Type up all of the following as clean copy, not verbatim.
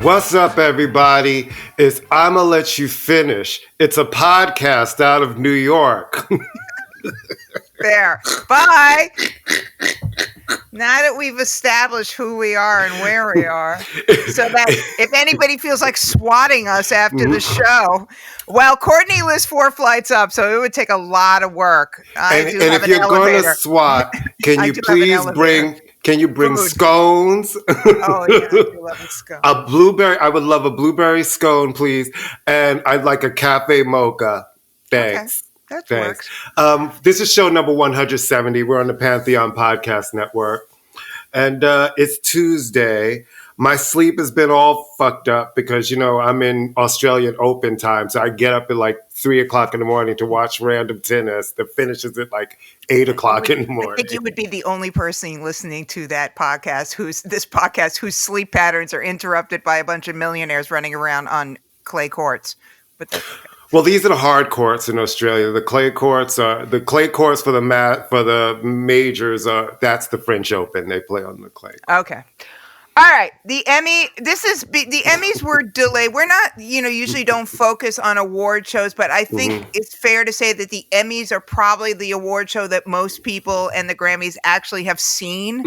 What's up, everybody? It's ImmaLetYouFinish. It's a podcast out of New York. There. Bye. Now that we've established who we are and where we are, so that if anybody feels like swatting us after the show, well, Courtney lives 4 flights up, so it would take a lot of work. And if you're going to swat, can you please bring food. Scones? Oh, yeah, I do love a scone. A blueberry. I would love a blueberry scone, please. And I'd like a cafe mocha. Thanks. Okay. That works. This is show number 170. We're on the Pantheon Podcast Network. And it's Tuesday. My sleep has been all fucked up because, you know, I'm in Australian Open time. So I get up at like 3 o'clock in the morning to watch random tennis that finishes at like 8 o'clock in the morning. I think you would be the only person listening to that podcast whose sleep patterns are interrupted by a bunch of millionaires running around on clay courts. But that's okay. Well, these are the hard courts in Australia. The clay courts for the majors. That's the French Open. They play on the clay. Okay. All right. The Emmys were delayed. We're not, usually don't focus on award shows, but I think it's fair to say that the Emmys are probably the award show that most people and the Grammys actually have seen.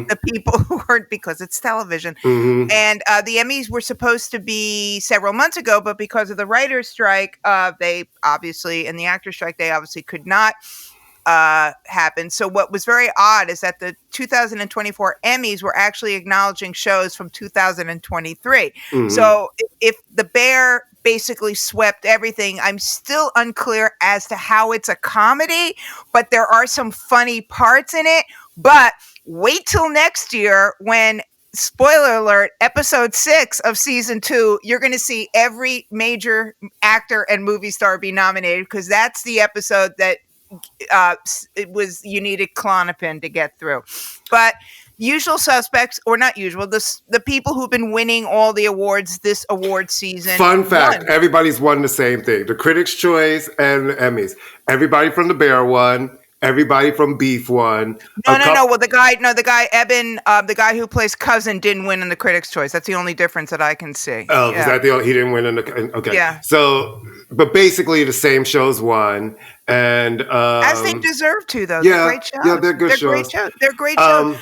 The people who heard, because it's television. And the Emmys were supposed to be several months ago, but because of the writer's strike, and the actor's strike, they obviously could not happen. So what was very odd is that the 2024 Emmys were actually acknowledging shows from 2023. So if The Bear basically swept everything, I'm still unclear as to how it's a comedy, but there are some funny parts in it. But wait till next year when, spoiler alert, episode 6 of season 2, you're going to see every major actor and movie star be nominated, because that's the episode that you needed Klonopin to get through. But usual suspects, or not usual, the people who've been winning all the awards this award season. Fun fact, everybody's won the same thing. The Critics' Choice and the Emmys. Everybody from The Bear won. Everybody from Beef won. No. Well, the guy Eben, the guy who plays Cousin, didn't win in the Critics' Choice. That's the only difference that I can see. Oh, yeah. Is that the only? He didn't win in the? Okay. Yeah. So, but basically, the same shows won, and as they deserve to, though. Yeah, they're great shows. Yeah, they're good shows. They're great shows.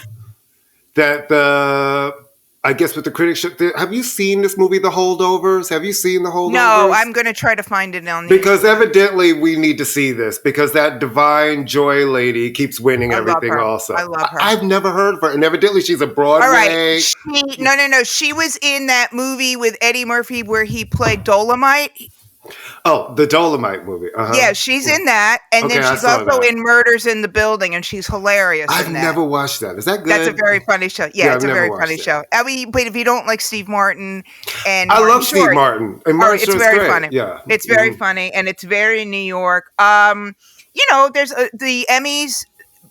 I guess with the critics, have you seen this movie, The Holdovers? Have you seen The Holdovers? No, I'm going to try to find it on the because evidently we need to see this, because that Divine Joy lady keeps winning everything also. I love her. I've never heard of her, and evidently she's a Broadway. All right. No. She was in that movie with Eddie Murphy where he played Dolomite. Oh, the Dolomite movie. Yeah, she's in that. And then she's also in Murders in the Building, and she's hilarious in that. I've never watched that. Is that good? That's a very funny show. Yeah, it's a very funny show. I mean, but if you don't like Steve Martin and I love Steve Martin. And Martin it's very funny. Yeah. It's very funny, and it's very New York. There's the Emmys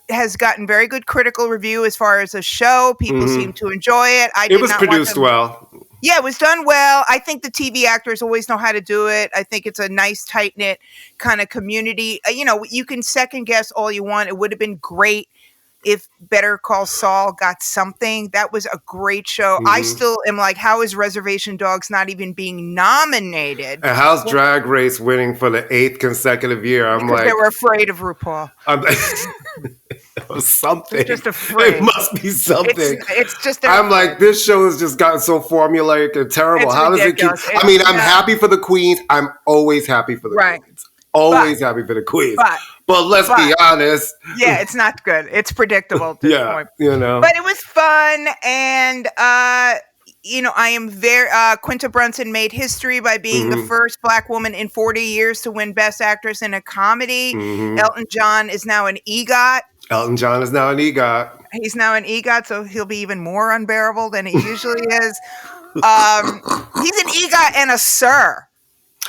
has gotten very good critical review as far as a show. People seem to enjoy it. It was produced well. Yeah, it was done well. I think the TV actors always know how to do it. I think it's a nice, tight-knit kind of community. You can second guess all you want. It would have been great if Better Call Saul got something. That was a great show. I still am like, how is Reservation Dogs not even being nominated? And how's Drag Race winning for the 8th consecutive year? Because they were afraid of RuPaul. Something. They're just afraid. It must be something. It's just. I'm like, this show has just gotten so formulaic and terrible. It's How ridiculous. does it keep? I'm happy for the queens. I'm always happy for the queens. Always happy for the queens. But let's be honest. Yeah, it's not good. It's predictable at this point. But it was fun, and I am very. Quinta Brunson made history by being the first Black woman in 40 years to win Best Actress in a Comedy. Elton John is now an EGOT. He's now an EGOT, so he'll be even more unbearable than he usually is. He's an EGOT and a Sir.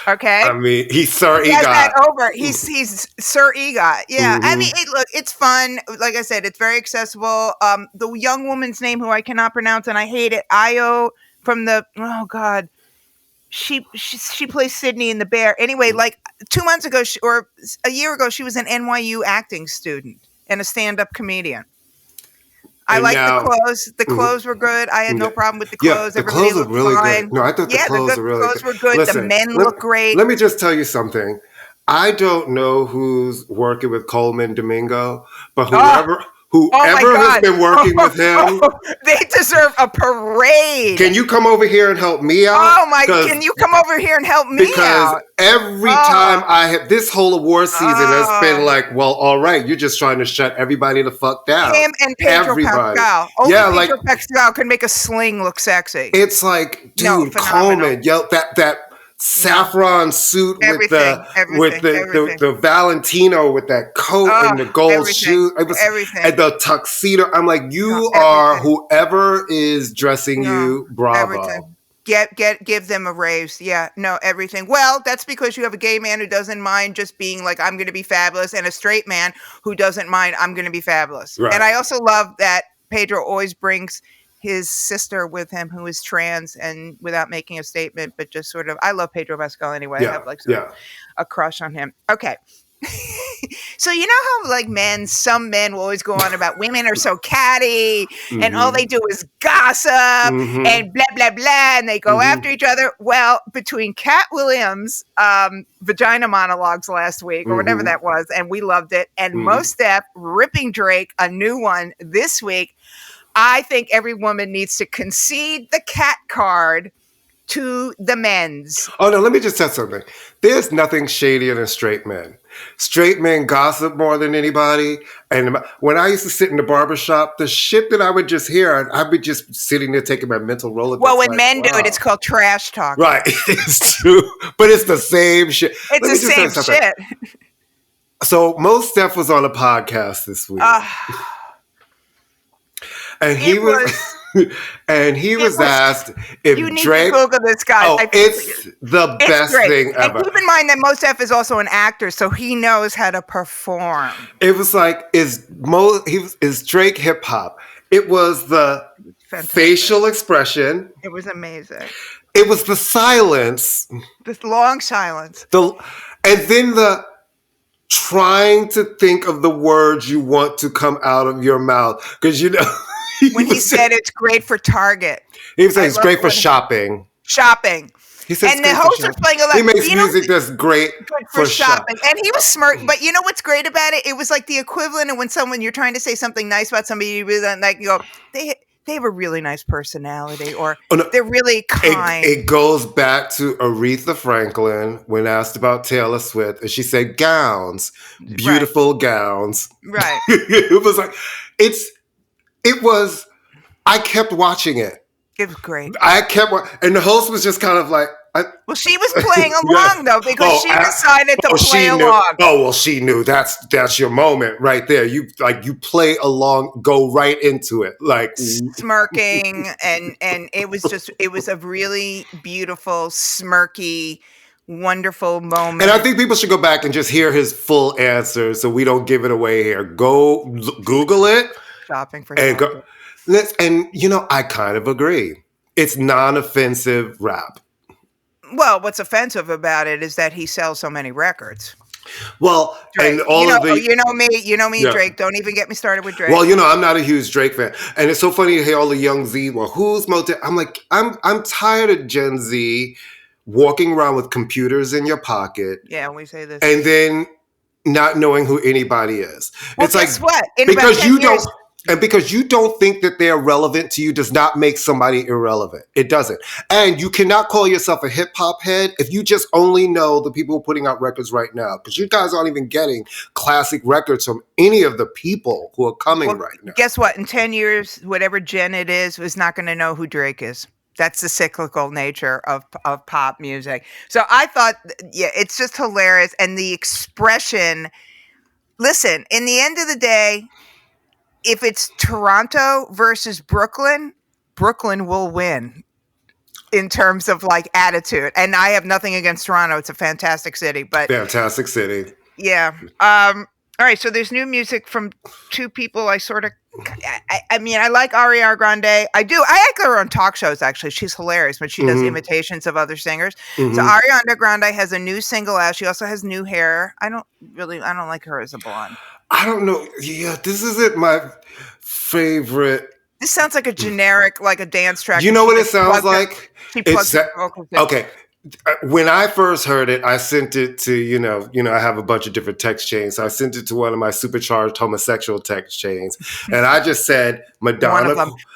Okay. I mean, he's Sir he EGOT. Has that over. He's Sir EGOT. Yeah. I mean, it's fun. Like I said, it's very accessible. The young woman's name, who I cannot pronounce, and I hate it, Io from the. Oh God. She plays Sydney in The Bear. Anyway, like 2 months ago, or a year ago, she was an NYU acting student and a stand-up comedian. I And like the now, clothes. The clothes were good. I had no problem with the yeah, clothes. the Everybody clothes look looked really fine. good. No, I thought the Yeah, clothes are really clothes good. were good. The Listen, men look great. let me just tell you something. I don't know who's working with Coleman Domingo, but Oh, oh my whoever has God. been working with him, They deserve a parade. can you come over here and help me out? Oh my, can you come over here and help me Because out? every Oh. time I have this whole award season has been Oh. like, well, all right, you're just trying to shut everybody the fuck down. Him and Pedro Everybody. Pascal. Only Yeah, Pedro Pascal can make a sling look sexy. it's like, No, dude, phenomenal. Coleman, yo, that saffron suit with Everything. the Valentino with that coat and the gold shoes. It was Everything. and the tuxedo. I'm like, you No, are everything. whoever is dressing No, you, bravo. everything. Give them a raise. Yeah, no, everything. Well, that's because you have a gay man who doesn't mind just being like, I'm going to be fabulous, and a straight man who doesn't mind, I'm going to be fabulous. Right. And I also love that Pedro always brings his sister with him who is trans, and without making a statement, but just sort of, I love Pedro Pascal anyway. Yeah, I have like sort of a crush on him. Okay. So you know how like some men will always go on about women are so catty and all they do is gossip and blah blah blah, and they go after each other. Well, between Cat Williams' vagina monologues last week or whatever that was, and we loved it, and Mos Def ripping Drake a new one this week, I think every woman needs to concede the cat card to the men's. Oh no, let me just tell something. There's nothing shadier than straight men. Straight men gossip more than anybody. And when I used to sit in the barbershop, the shit that I would just hear, I'd be just sitting there taking my mental Rolodex. Well, when men do it, it's called trash talk. Right. It's true. But it's the same shit. It's the same shit. So Mos Def was on a podcast this week. And he was asked if you need Drake. To Google this guy. Oh, it's the best thing ever. And keep in mind that Mos Def is also an actor, so he knows how to perform. It was like, is Drake hip hop? It was the facial expression. It was amazing. It was the silence. This long silence. And then the trying to think of the words you want to come out of your mouth. Because, you know. When he said it's great for Target. He was saying it's great for shopping. Shopping. He said and the host was playing a lot. He makes music that's great for shopping. And he was smirking. But you know what's great about it? It was like the equivalent of when you're trying to say something nice about somebody, you really like, you go, they have a really nice personality, or they're really kind. It goes back to Aretha Franklin when asked about Taylor Swift, and she said gowns, beautiful gowns. Right. It was like, I kept watching it. It was great. And the host was just kind of like, well, she was playing along though, because she decided to play along. Oh, well, she knew that's your moment right there. You play along, go right into it, like smirking, and it was a really beautiful, smirky, wonderful moment. And I think people should go back and just hear his full answer, so we don't give it away here. Go Google it. Shopping for and shopping. And you know, I kind of agree. It's non-offensive rap. Well, what's offensive about it is that he sells so many records. Well, Drake, and all of the you know me, Drake. Don't even get me started with Drake. Well, you know, I'm not a huge Drake fan, and it's so funny to hear all the young Z. Well, who's Motown? I'm like, I'm tired of Gen Z walking around with computers in your pocket. Yeah, we say this, and then not knowing who anybody is. Well, it's guess like what? Because you don't think that they're relevant to you does not make somebody irrelevant. It doesn't. And you cannot call yourself a hip hop head if you just only know the people putting out records right now. Because you guys aren't even getting classic records from any of the people who are coming right now. Guess what? In 10 years, whatever gen it is not going to know who Drake is. That's the cyclical nature of pop music. So I thought, it's just hilarious. And the expression, listen, in the end of the day, if it's Toronto versus Brooklyn, Brooklyn will win in terms of like attitude. And I have nothing against Toronto. It's a fantastic city, but fantastic city. Yeah. All right. So there's new music from two people I mean, I like Ariana Grande. I like her on talk shows, actually. She's hilarious when she does imitations of other singers. So Ariana Grande has a new single out. She also has new hair. I don't like her as a blonde. I don't know. Yeah, this isn't my favorite. This sounds like a generic, like a dance track. You And know what it sounds like? she plugged It's her vocals in. okay. When I first heard it, I sent it to, I have a bunch of different text chains. So I sent it to one of my supercharged homosexual text chains. And I just said, Madonna.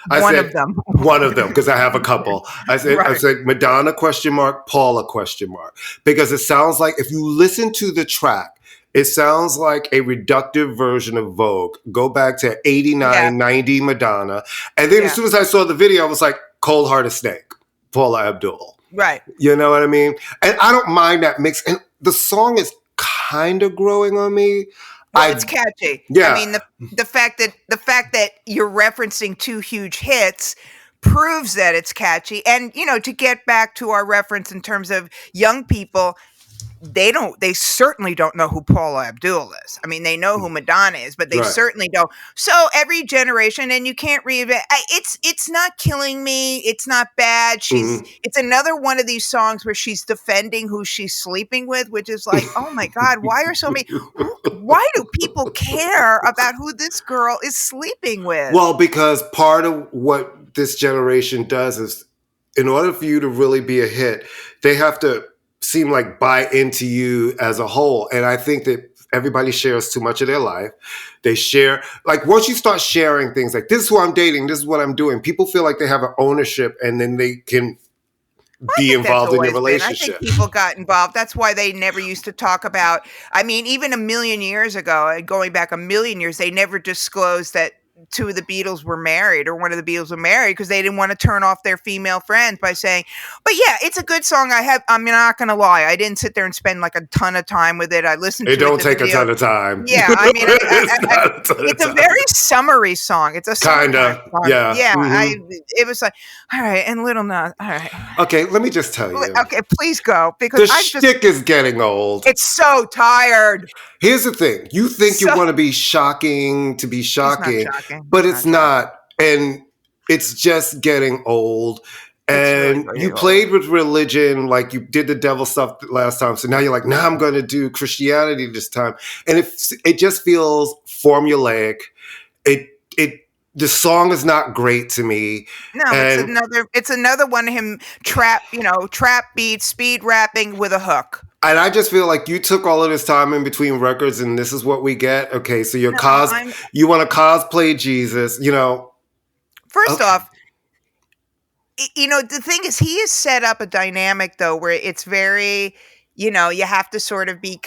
One of them. One of them, because I have a couple. I said, Madonna question mark, Paula question mark. Because it sounds like, if you listen to the track, it sounds like a reductive version of Vogue. Go back to 89, 90 Madonna. And then as soon as I saw the video, I was like, Cold Hearted Snake, Paula Abdul. Right. You know what I mean? And I don't mind that mix. And the song is kind of growing on me. Well, it's catchy. Yeah. I mean, the fact that you're referencing two huge hits proves that it's catchy. And, to get back to our reference in terms of young people, they certainly don't know who Paula Abdul is. I mean, they know who Madonna is, but they certainly don't. So every generation, and you can't reinvent. It's not killing me. It's not bad. It's another one of these songs where she's defending who she's sleeping with, which is like, oh my God, why do people care about who this girl is sleeping with? Well, because part of what this generation does is, in order for you to really be a hit, they have to seem like buy into you as a whole. And I think that everybody shares too much of their life. They share, like, once you start sharing things like, this is who I'm dating, this is what I'm doing, people feel like they have an ownership, and then they can be involved in your relationship. I think people got involved. That's why they never used to talk about, I mean, even a million years ago, going back a million years, they never disclosed that two of the Beatles were married, or one of the Beatles were married, because they didn't want to turn off their female friends by saying, but yeah, it's a good song. I'm not going to lie. I didn't sit there and spend like a ton of time with it. I listened to it. It don't take a ton of time. Yeah. I mean, it's a very summery song. It's a kind of, yeah. Yeah. Mm-hmm. It was like, all right. And Little Nas. All right. Okay. Let me just tell you. Okay. Please go. Because the shtick is getting old. It's so tired. Here's the thing. You think you want to be shocking to be shocking, but it's not. And it's just getting old. And really, you played with religion, like you did the devil stuff last time. So now you're like, I'm going to do Christianity this time. And it just feels formulaic. The song is not great to me. No, it's another one of him trap beats, speed rapping with a hook. And I just feel like you took all of this time in between records, and this is what we get. Okay, so you want to cosplay Jesus, First off, the thing is, he has set up a dynamic, though, where it's very, you have to sort of be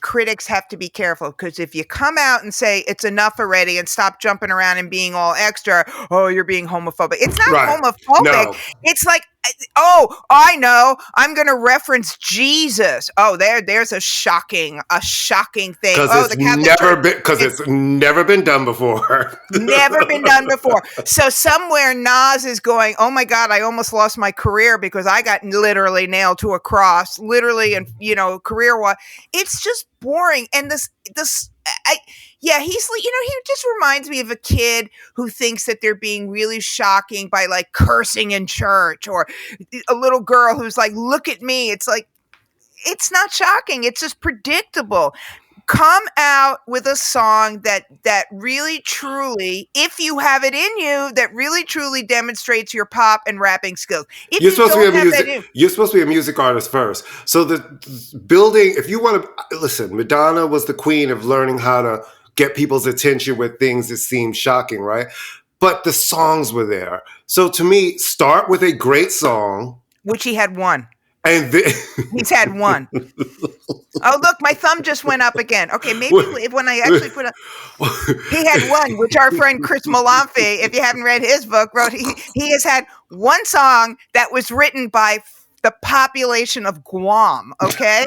critics have to be careful, because if you come out and say it's enough already and stop jumping around and being all extra, oh, you're being homophobic. It's not homophobic. No. It's like, oh, I know, I'm going to reference Jesus. Oh, there's a shocking thing. Because it's never been done before. Never been done before. So somewhere Nas is going, oh my God, I almost lost my career because I got literally nailed to a cross, literally, and career-wise. It's just boring. And he just reminds me of a kid who thinks that they're being really shocking by like cursing in church, or a little girl who's like, look at me. It's like, it's not shocking. It's just predictable. Come out with a song that really truly, if you have it in you, that really truly demonstrates your pop and rapping skills. You're supposed to be a music artist first. So the building, if you want to listen, Madonna was the queen of learning how to get people's attention with things that seem shocking, right? But the songs were there. So to me, start with a great song, which he had one. And he's had one. Oh, look, my thumb just went up again. Okay, maybe when I actually put up, he had one, which our friend Chris Malafi, if you haven't read his book, wrote. He has had one song that was written by the population of Guam. Okay.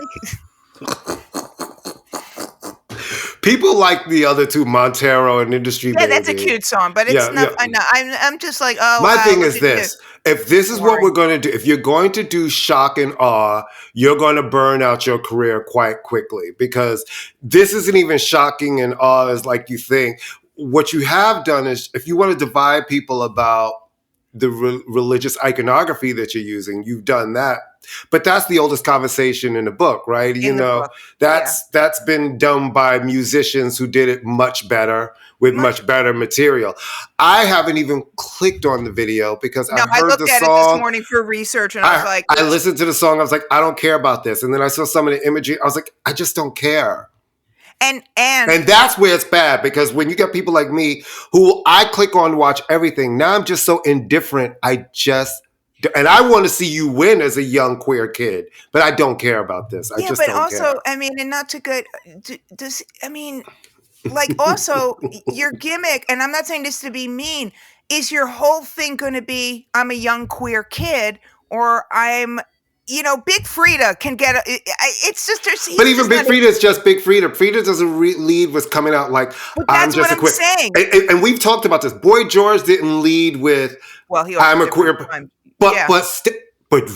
People like the other two, Montero and Industry Baby. Yeah, that's a cute song, but it's not. Yeah. I know. I'm just like, oh. My thing is this: if this is what we're going to do, if you're going to do shock and awe, you're going to burn out your career quite quickly, because this isn't even shocking and awe as like you think. What you have done is, if you want to divide people about the religious iconography that you're using. You've done that. But that's the oldest conversation in the book, right? In the book. That's been done by musicians who did it much better with much better material. I haven't even clicked on the video because I heard the song. I looked at it this morning for research, and I was like, I listened to the song. I was like, I don't care about this. And then I saw some of the imagery. I was like, I just don't care. And that's where it's bad, because when you get people like me who I click on to watch everything, now I'm just so indifferent. And I want to see you win as a young queer kid, but I don't care about this. I just don't care. I mean, and not to get, like, also your gimmick, and I'm not saying this to be mean, is your whole thing going to be, I'm a young queer kid, or I'm, Big Frida can get it's just there's. But even Big Frida is just Big Frida. Frida doesn't lead with coming out like, I'm just a queer. Saying. And we've talked about this. Boy George didn't lead with, I'm a queer. Time. But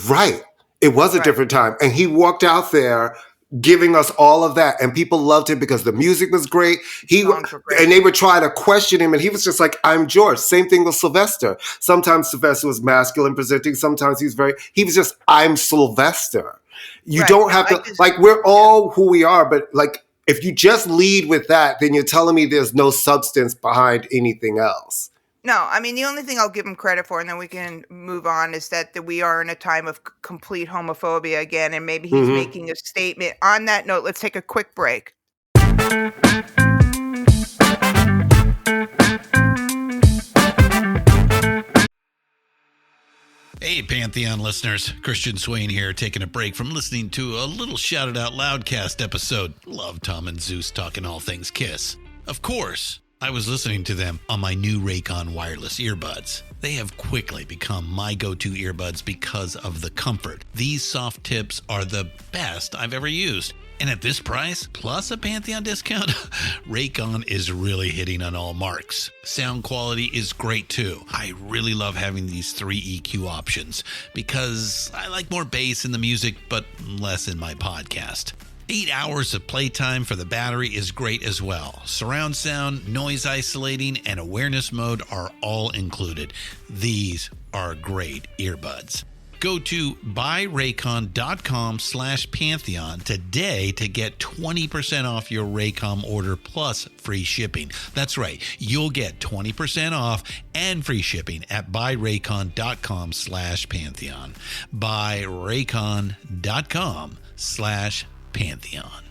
right, it was a different time, and he walked out there giving us all of that, and people loved him because the music was great. And they would try to question him, and he was just like, I'm George. Same thing with Sylvester. Sometimes Sylvester was masculine presenting, sometimes he was just, I'm Sylvester. You don't have to, we're all who we are, but like, if you just lead with that, then you're telling me there's no substance behind anything else. No, I mean, the only thing I'll give him credit for, and then we can move on, is that we are in a time of complete homophobia again, and maybe he's making a statement. On that note, let's take a quick break. Hey, Pantheon listeners. Christian Swain here, taking a break from listening to a little Shout It Out Loudcast episode. Love Tom and Zeus talking all things Kiss. Of course, I was listening to them on my new Raycon wireless earbuds. They have quickly become my go-to earbuds because of the comfort. These soft tips are the best I've ever used. And at this price, plus a Pantheon discount, Raycon is really hitting on all marks. Sound quality is great too. I really love having these 3 EQ options because I like more bass in the music, but less in my podcast. 8 hours of playtime for the battery is great as well. Surround sound, noise isolating, and awareness mode are all included. These are great earbuds. Go to buyraycon.com/Pantheon today to get 20% off your Raycom order plus free shipping. That's right. You'll get 20% off and free shipping at buyraycon.com/Pantheon. buyraycon.com/Pantheon.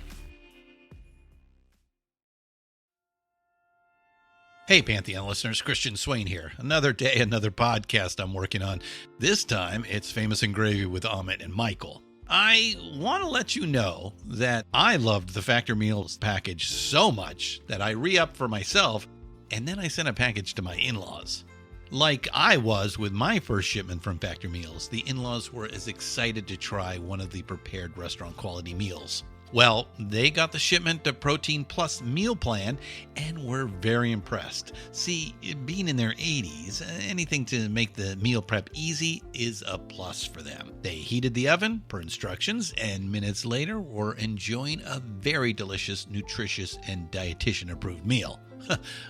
Hey, Pantheon listeners, Christian Swain here. Another day, another podcast I'm working on. This time, it's Famous and Gravy with Amit and Michael. I want to let you know that I loved the Factor Meals package so much that I re-upped for myself, and then I sent a package to my in-laws. Like I was with my first shipment from Factor Meals, the in-laws were as excited to try one of the prepared restaurant quality meals. Well, they got the shipment to Protein Plus meal plan and were very impressed. See, being in their 80s, anything to make the meal prep easy is a plus for them. They heated the oven per instructions, and minutes later were enjoying a very delicious, nutritious, and dietitian-approved meal.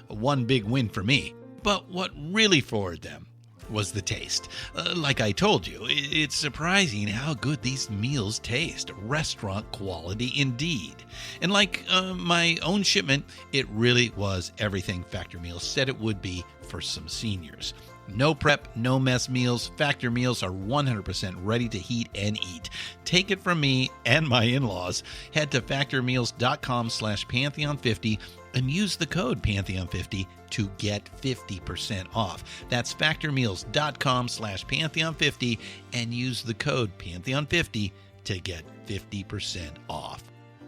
One big win for me. But what really floored them was the taste. Like I told you, it's surprising how good these meals taste. Restaurant quality indeed. And like my own shipment, it really was everything Factor Meals said it would be for some seniors. No prep, no mess meals. Factor Meals are 100% ready to heat and eat. Take it from me and my in-laws. Head to factormeals.com/Pantheon50 and use the code Pantheon50 to get 50% off. That's factormeals.com/Pantheon50 and use the code Pantheon50 to get 50% off.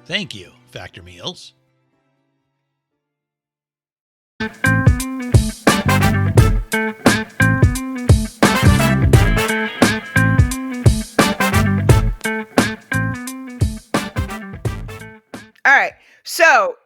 Thank you, Factor Meals. All right. So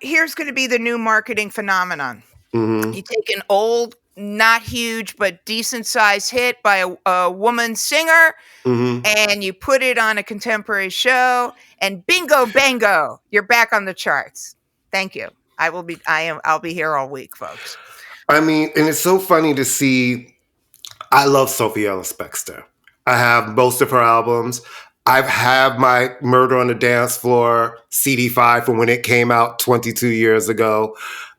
here's going to be the new marketing phenomenon. You take an old, not huge, but decent sized hit by a woman singer, and you put it on a contemporary show, and bingo, bango, you're back on the charts. Thank you. I'll be here all week, folks. I mean, and it's so funny to see I love Sophie Ellis-Bextor. I have most of her albums. I've had my Murder on the Dance Floor CD5 from when it came out 22 years ago.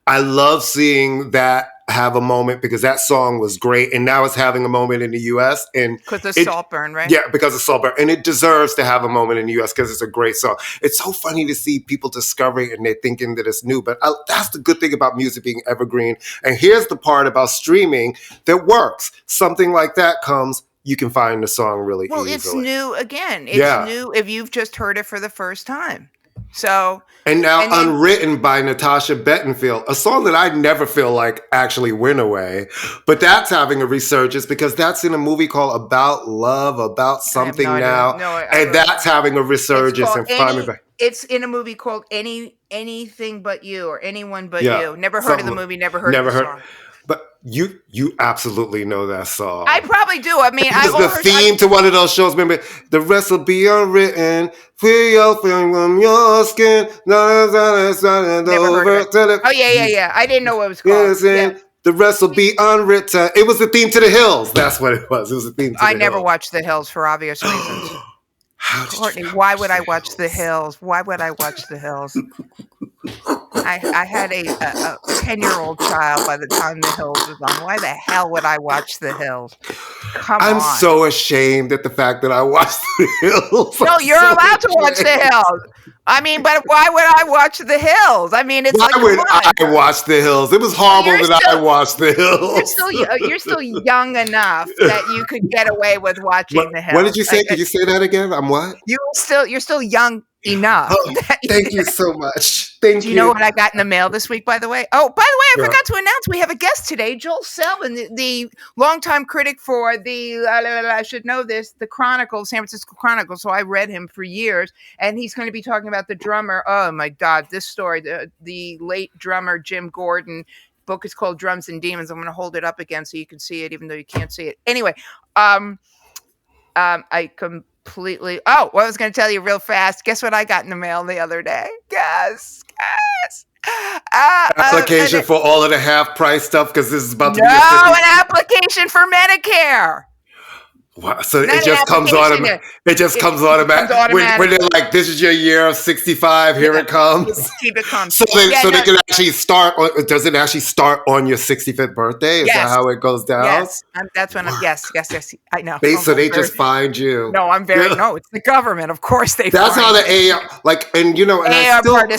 I love seeing that have a moment because that song was great, and now it's having a moment in the U.S. and Because of Saltburn, right? Yeah, because of Saltburn, and it deserves to have a moment in the U.S. because it's a great song. It's so funny to see people discovering it and they're thinking that it's new, but that's the good thing about music being evergreen. And here's the part about streaming that works. Something like that comes, you can find the song really easily. Well, it's new again. It's new if you've just heard it for the first time. So and now Unwritten by Natasha Bettenfield, a song that I never feel like actually went away, but that's having a resurgence because that's in a movie called About Love, About Something Now, and that's having a resurgence and finally back. It's in a movie called Anything But You or Anyone But You. Never heard of the movie, never heard of the song. But you absolutely know that song. I probably do. I mean, it's the theme to one of those shows. Remember, the rest will be unwritten. Free your film from your skin. Never heard of it. Oh yeah. I didn't know what it was called. Yeah. The rest will be unwritten. It was the theme to The Hills. That's what it was. It was the theme to The Hills. I never watched The Hills for obvious reasons. Courtney, why would I watch The Hills? Why would I watch The Hills? I had a 10-year-old child by the time The Hills was on. Why the hell would I watch The Hills? I'm so ashamed at the fact that I watched The Hills. No, you're allowed to watch The Hills. I mean, but why would I watch The Hills? I mean, it's why would I watch The Hills? It was horrible that I watched The Hills. You're still young enough that you could get away with watching The Hills. What did you say? Could you say that again? I'm what? You're still young enough. Oh, thank you so much. Thank you. Do you know what I got in the mail this week, by the way? Oh, by the way, I forgot to announce we have a guest today, Joel Selvin, the longtime critic for the, I should know this, the Chronicle, San Francisco Chronicle. So I read him for years, and he's going to be talking about the drummer. Oh, my God, this story, the late drummer, Jim Gordon. Book is called Drums and Demons. I'm going to hold it up again so you can see it, even though you can't see it. Anyway, I completely. Oh, well, I was going to tell you real fast. Guess what I got in the mail the other day? Guess. Application for all of the half price stuff because this is about to be an application for Medicare. Wow. So it just comes automatic. It just comes automatic. When they're like, "This is your year of 65. Here it comes." Keep it coming. So they can actually start. Does it actually start on your 65th birthday? Is that how it goes down? Yes, that's when. Yes. I know. So they just find you. No, I'm very. No, it's the government. Of course they. That's how the AR AR part. The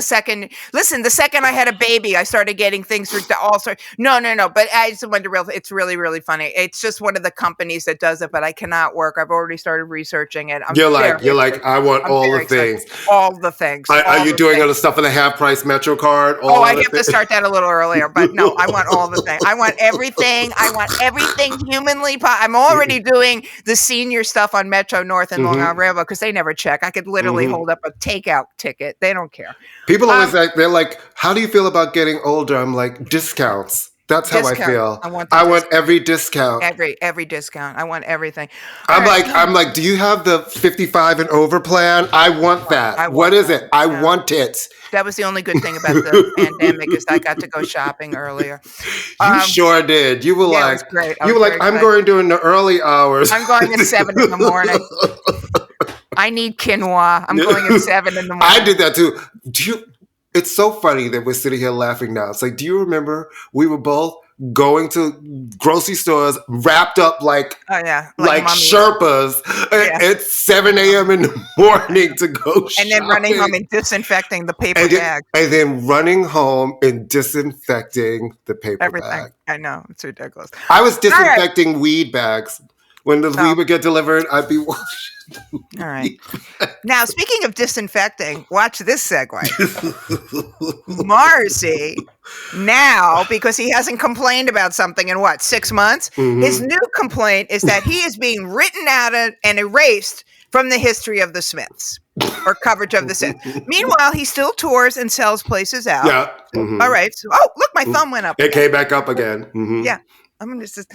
second. Listen, the second I had a baby, I started getting things for all sorts. No. But I just wonder. It's really, really funny. It's just one of the companies that does it, but I cannot work. I've already started researching it. You're like, I want all the things. All the things. Are you doing all the stuff on the half price Metro card? I have to start that a little earlier, but no, I want all the things. I want everything. Humanly possible. I'm already doing the senior stuff on Metro North and Long Island Railroad because they never check. I could literally hold up a takeout ticket. They don't care. People always they're like, how do you feel about getting older? I'm like, discounts. That's how I feel. I want every discount. Every discount. I want everything. I'm like, do you have the 55 and over plan? I want that. What is it? I want it. That was the only good thing about the pandemic is I got to go shopping earlier. You sure did. You were like, it was great. You were like, I'm going during the early hours. I'm going at 7 in the morning. I need quinoa. I'm going at 7 in the morning. I did that too. It's so funny that we're sitting here laughing now. It's like, do you remember we were both going to grocery stores wrapped up like Sherpas at 7 a.m. in the morning to go shopping. And then running home and disinfecting the paper bag. And then running home and disinfecting the paper bag. I know. It's ridiculous. I was disinfecting weed bags. When the weed would get delivered, I'd be washing. All right. Now, speaking of disinfecting, watch this segue. Marcy, now, because he hasn't complained about something in 6 months, his new complaint is that he is being written out and erased from the history of the Smiths or coverage of the Smiths. Meanwhile, he still tours and sells places out. Yeah. All right. So, look, my thumb went up. It came back up again. Yeah. I'm going to just...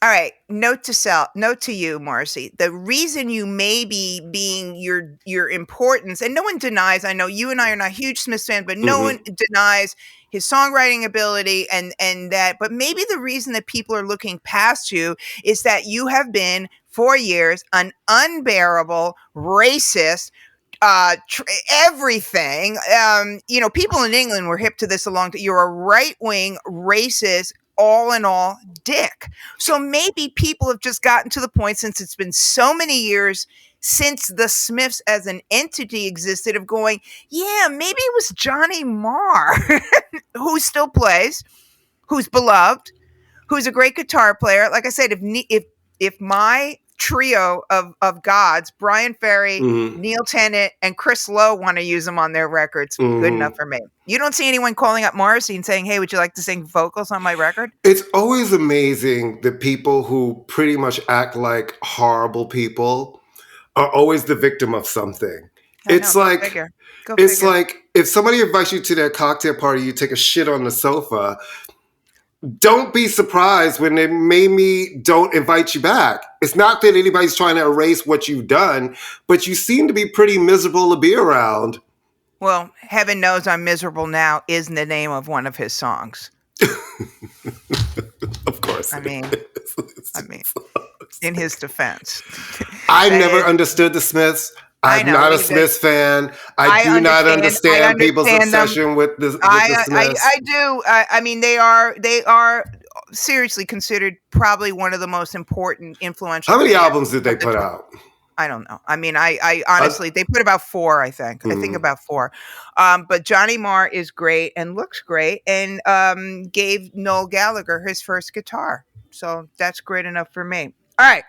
All right. Note to you, Marcy. The reason you may be being your importance, and no one denies. I know you and I are not huge Smith fans, but no one denies his songwriting ability and that. But maybe the reason that people are looking past you is that you have been for years an unbearable racist. Everything. People in England were hip to this a long time. You're a right wing racist, all in all dick. So maybe people have just gotten to the point, since it's been so many years since the Smiths as an entity existed, of going, yeah, maybe it was Johnny Marr, who still plays, who's beloved, who's a great guitar player. Like I said, if my trio of gods, Brian Ferry, Neil Tennant, and Chris Lowe, want to use them on their records, good enough for me. You don't see anyone calling up Morrissey and saying, hey, would you like to sing vocals on my record? It's always amazing that people who pretty much act like horrible people are always the victim of something. It's like if somebody invites you to their cocktail party, you take a shit on the sofa. Don't be surprised when they maybe don't invite you back. It's not that anybody's trying to erase what you've done, but you seem to be pretty miserable to be around. Well, Heaven Knows I'm Miserable Now is the name of one of his songs. Of course. I mean, in his defense. I never understood the Smiths. I'm not a Smiths fan. I do not understand people's obsession with the Smiths. I do. I mean, they are seriously considered probably one of the most important, influential. How many albums did they put out? I don't know. I mean, I honestly, they put about 4, I think. I think about 4. But Johnny Marr is great and looks great, and gave Noel Gallagher his first guitar. So that's great enough for me. All right.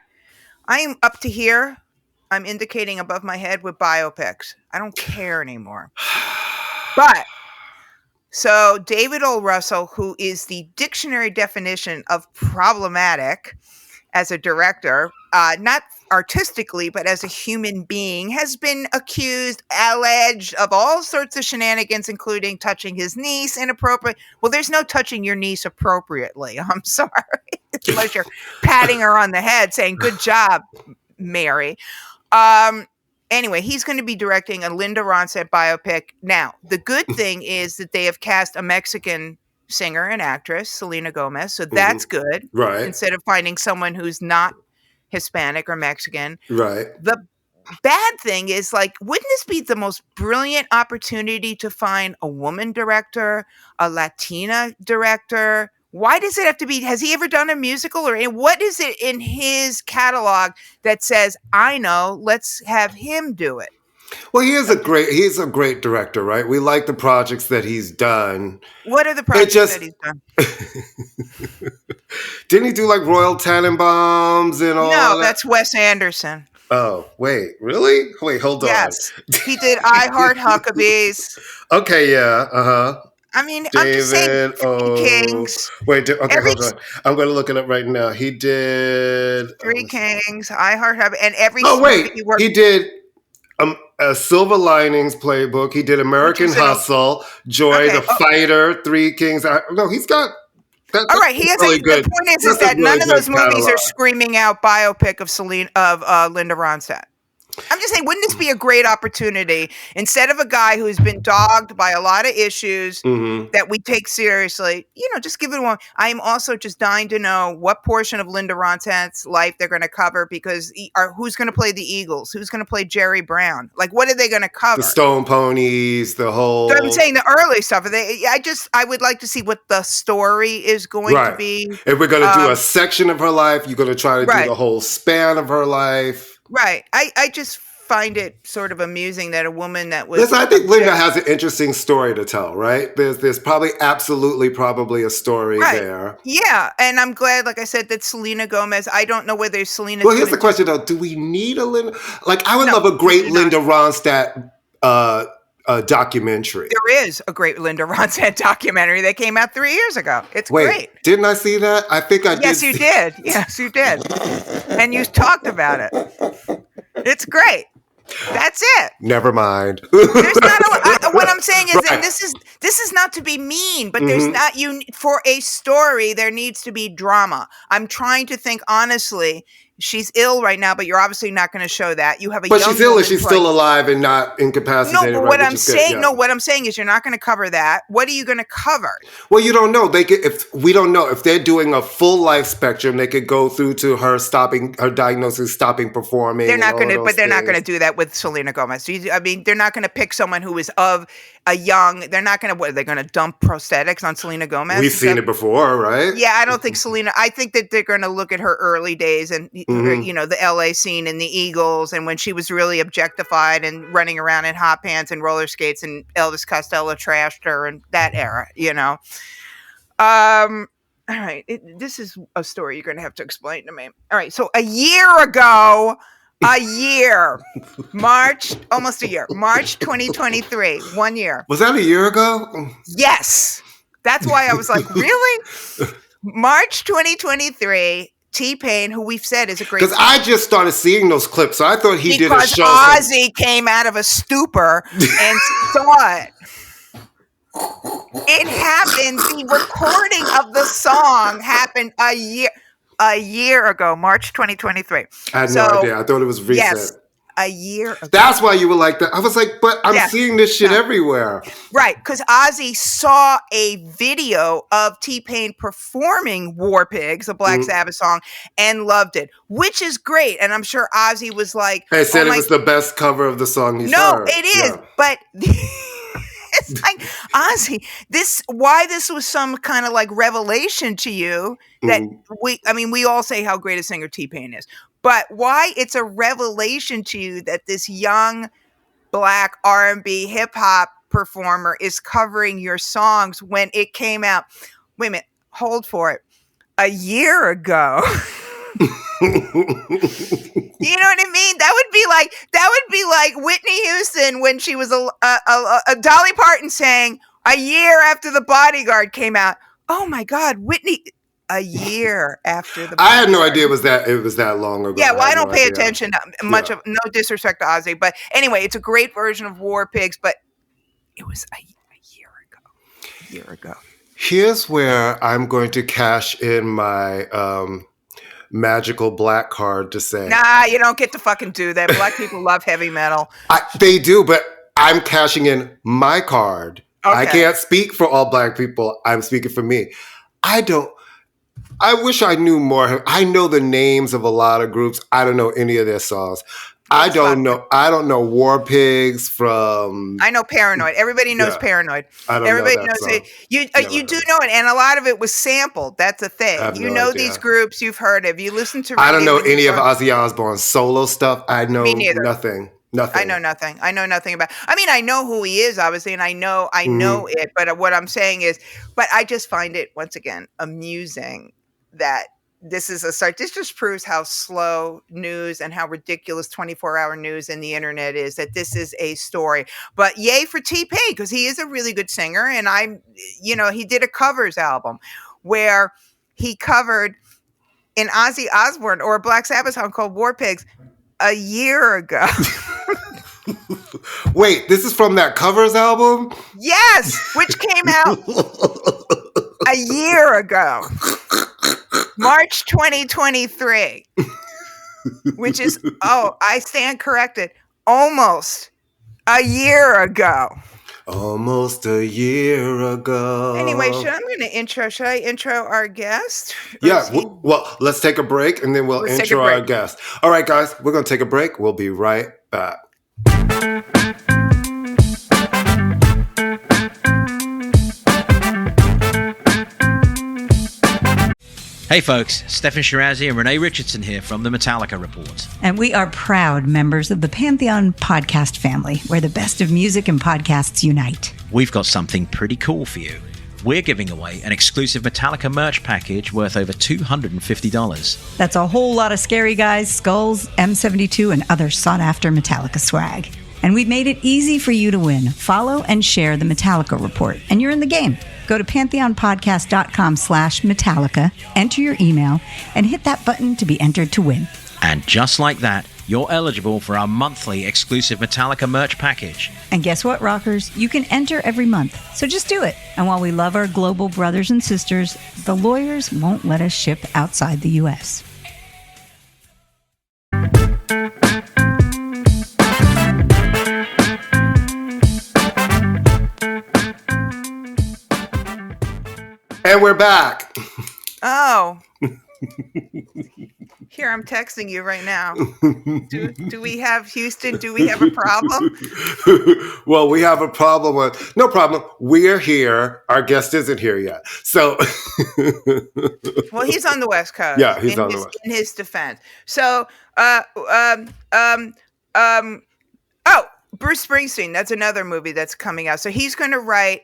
I am up to here. I'm indicating above my head with biopics. I don't care anymore. But so David O. Russell, who is the dictionary definition of problematic as a director, not artistically, but as a human being, has been alleged of all sorts of shenanigans, including touching his niece inappropriately. Well, there's no touching your niece appropriately. I'm sorry. Unless you're patting her on the head saying, good job, Mary. Anyway, he's going to be directing a Linda Ronstadt biopic. Now, the good thing is that they have cast a Mexican singer and actress, Selena Gomez. So that's good. Right. Instead of finding someone who's not Hispanic or Mexican. Right. The bad thing is, wouldn't this be the most brilliant opportunity to find a woman director, a Latina director? Why does it have to be? Has he ever done a musical, or what is it in his catalog that says, I know, let's have him do it? Well, he's a great director, right? We like the projects that he's done. What are the projects that he's done? Didn't he do Royal Tenenbaums and all that? No, that's Wes Anderson. Oh, wait, really? Wait, hold on. Yes, he did I Heart Huckabees. Okay, yeah, I mean, David, I'm just saying Three Kings. Wait, okay, hold on. I'm going to look it up right now. He did... Three Kings, I Heart Huckabees, and every... Oh, wait, he did a Silver Linings Playbook. He did American Hustle, Joy the Fighter, Three Kings. No, he's got... All right, he has really good. The point is that none of those movies are screaming out biopic of Linda Ronstadt. I'm just saying, wouldn't this be a great opportunity, instead of a guy who's been dogged by a lot of issues that we take seriously, just give it one. I am also just dying to know what portion of Linda Ronstadt's life they're going to cover, because who's going to play the Eagles? Who's going to play Jerry Brown? What are they going to cover? The Stone Ponies, the whole... I'm saying the early stuff. I would like to see what the story is going to be. If we're going to do a section of her life, you're going to try to do the whole span of her life. Right. I just find it sort of amusing that a woman that was... Listen, I think Linda has an interesting story to tell, right? There's probably a story there. Yeah, and I'm glad, like I said, that Selena Gomez, I don't know whether Selena... Well, here's the question, though. Do we need a Linda... I would love a great Linda Ronstadt documentary. There is a great Linda Ronstadt documentary that came out 3 years ago. It's great. Didn't I see that? I think I did. Yes, you did. Yes, you did. And you talked about it. It's great. That's it. Never mind. There's not what I'm saying is, and this is not to be mean, but there's not for a story there needs to be drama. I'm trying to think honestly. She's ill right now, but you're obviously not going to show that. You have a but young she's ill woman and she's still alive and not incapacitated. No, but what I'm saying, what I'm saying is, you're not going to cover that. What are you going to cover? Well, you don't know. We don't know if they're doing a full life spectrum. They could go through to her diagnosis, stopping performing. They're not going to, but they're not going to do that with Selena Gomez. I mean, they're not going to pick someone who is of a young. They're not going to. What, they're going to dump prosthetics on Selena Gomez? We've seen it before, right? Yeah, I don't think Selena. I think that they're going to look at her early days and the LA scene and the Eagles, and when she was really objectified and running around in hot pants and roller skates, and Elvis Costello trashed her, and that era, All right, this is a story you're going to have to explain to me. All right, so a year ago, almost a year, March 2023, 1 year. Was that a year ago? Yes, that's why I was like, really? March 2023. T-Pain, who we've said is a great... Because I just started seeing those clips, so I thought he did a show. Because Ozzy came out of a stupor and saw it. It happened. The recording of the song happened a year ago, March 2023. I had no idea. I thought it was recent. Yes, a year ago. That's why you were like that. I was like, but I'm seeing this shit everywhere. Right, because Ozzy saw a video of T-Pain performing War Pigs, a Black Sabbath song, and loved it, which is great. And I'm sure Ozzy was like... He said it was the best cover of the song he's heard. No, it is, but... It's like, Ozzy, why this was some kind of like revelation to you that we all say how great a singer T-Pain is, but why it's a revelation to you that this young Black R&B hip hop performer is covering your songs when it came out. Wait a minute, hold for it. A year ago. You know what I mean? That would be like Whitney Houston when she was a Dolly Parton saying a year after The Bodyguard came out. Oh my God, Whitney! A year after The Bodyguard. I had no idea it was that long ago. Yeah, well, I don't pay attention much of. No disrespect to Ozzy, but anyway, it's a great version of War Pigs. But it was a year ago. A year ago. Here's where I'm going to cash in my magical black card to say, nah, you don't get to fucking do that. Black people love heavy metal. They do, but I'm cashing in my card. Okay. I can't speak for all Black people. I'm speaking for me. I wish I knew more. I know the names of a lot of groups. I don't know any of their songs. I don't know War Pigs from... I know Paranoid. Everybody knows Paranoid. Everybody knows it. You do know it, and a lot of it was sampled. That's a thing. You know these groups. You've heard of. You listen to... I don't know any of Ozzy Osbourne's solo stuff. I know nothing. I know nothing. I know nothing about... I mean, I know who he is, obviously, and I know it, but what I'm saying is... But I just find it, once again, amusing that this is a start. This just proves how slow news and how ridiculous 24-hour news and the internet is, that this is a story. But yay for T-Pain, because he is a really good singer. And he did a covers album where he covered an Ozzy Osbourne or a Black Sabbath song called War Pigs a year ago. Wait, this is from that covers album? Yes, which came out a year ago. March 2023, which is, I stand corrected, almost a year ago. Almost a year ago. Anyway, should I intro our guest? Yeah, well, let's take a break and then we'll intro our guest. All right, guys, we're going to take a break. We'll be right back. Hey folks, Stefan Shirazi and Renee Richardson here from the Metallica Report. And we are proud members of the Pantheon Podcast family, where the best of music and podcasts unite. We've got something pretty cool for you. We're giving away an exclusive Metallica merch package worth over $250. That's a whole lot of Scary Guys, skulls, M72, and other sought-after Metallica swag. And we've made it easy for you to win. Follow and share the Metallica Report, and you're in the game. Go to pantheonpodcast.com/Metallica, enter your email, and hit that button to be entered to win. And just like that, you're eligible for our monthly exclusive Metallica merch package. And guess what, rockers? You can enter every month, so just do it. And while we love our global brothers and sisters, the lawyers won't let us ship outside the U.S. And we're back. Oh. Here, I'm texting you right now. Do we have Houston? Do we have a problem? Well, we have a problem. No problem. We're here. Our guest isn't here yet. So, well, he's on the West Coast. Yeah, he's on the West. In his defense. So, Bruce Springsteen. That's another movie that's coming out. So he's going to write.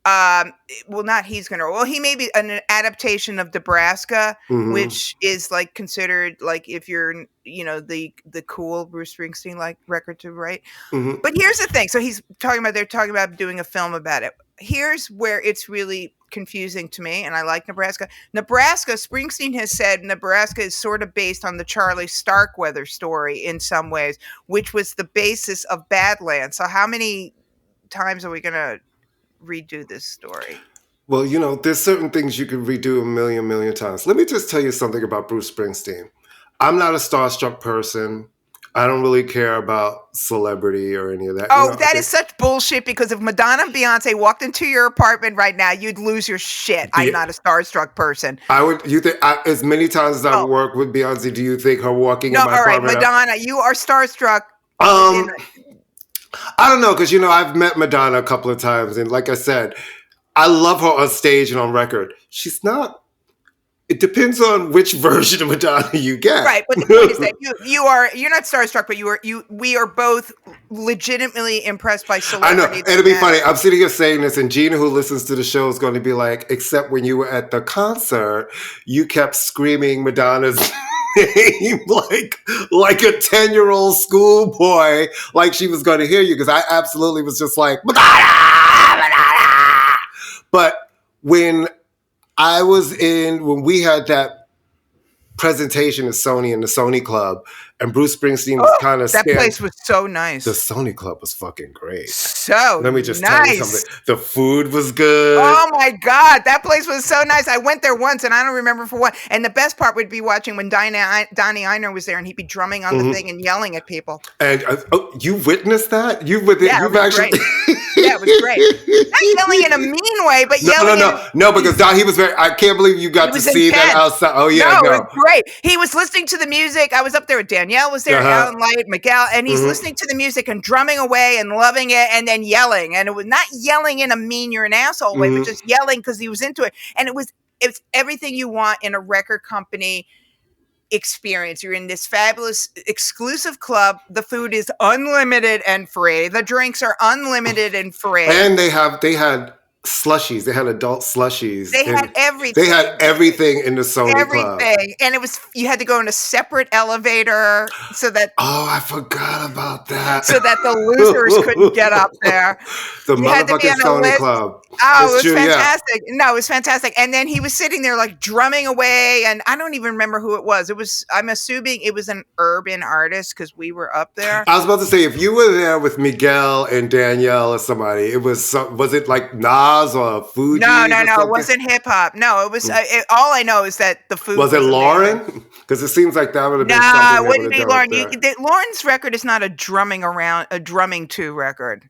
He may be an adaptation of Nebraska, which is like considered like if you're, the cool Bruce Springsteen like record to write. But here's the thing. So they're talking about doing a film about it. Here's where it's really confusing to me. And I like Nebraska. Springsteen has said Nebraska is sort of based on the Charlie Starkweather story in some ways, which was the basis of Badlands. So how many times are we going to redo this story? Well, there's certain things you can redo a million times. Let me just tell you something about Bruce Springsteen. I'm not a starstruck person. I don't really care about celebrity or any of that. That is such bullshit, because if Madonna and Beyonce walked into your apartment right now, you'd lose your shit. I'm not a starstruck person. You think as many times as I work with Beyonce, do you think her walking in my apartment? Madonna, you are starstruck. I don't know, because, I've met Madonna a couple of times. And like I said, I love her on stage and on record. She's not. It depends on which version of Madonna you get. Right. But the point is that you're not starstruck, but we are both legitimately impressed by celebrity. I know. It'll be funny. I'm sitting here saying this, and Gina, who listens to the show, is going to be like, except when you were at the concert, you kept screaming Madonna's name like a 10-year-old schoolboy, like she was going to hear you, because I absolutely was just like, Madonna! But when we had that presentation at Sony in the Sony Club, and Bruce Springsteen was kind of that place was so nice. The Sony Club was fucking great. So let me just nice. tell you something. The food was good. Oh my God, that place was so nice. I went there once, and I don't remember for what. And the best part would be watching when Donnie Ienner was there, and he'd be drumming on the thing and yelling at people. And you witnessed that? You've actually. Yeah, it was great. Not yelling in a mean way, but yelling. No, because he was very. I can't believe you got to see that outside. Oh yeah, no, it was great. He was listening to the music. I was up there with Danielle was there, Alan Light, Miguel, and he's listening to the music and drumming away and loving it, and then yelling. And it was not yelling in a mean, you're an asshole way, but just yelling because he was into it. And it's everything you want in a record company experience. You're in this fabulous exclusive club. The food is unlimited and free. The drinks are unlimited and free. And they had slushies. They had adult slushies. They had everything. They had everything in the Sony Club. Everything. And you had to go in a separate elevator so that... Oh, I forgot about that. So that the losers couldn't get up there. The motherfucking Sony Club. Oh, it was fantastic. Yeah. No, it was fantastic. And then he was sitting there like drumming away, and I don't even remember who it was. I'm assuming it was an urban artist because we were up there. I was about to say, if you were there with Miguel and Danielle or somebody, was it like Nas or Fuji? No, it wasn't hip hop. No, it was. All I know is that the food. Was it Lauren? Because it seems like that would have been something. No, it wouldn't be Lauren. Lauren's record is not a drumming to record.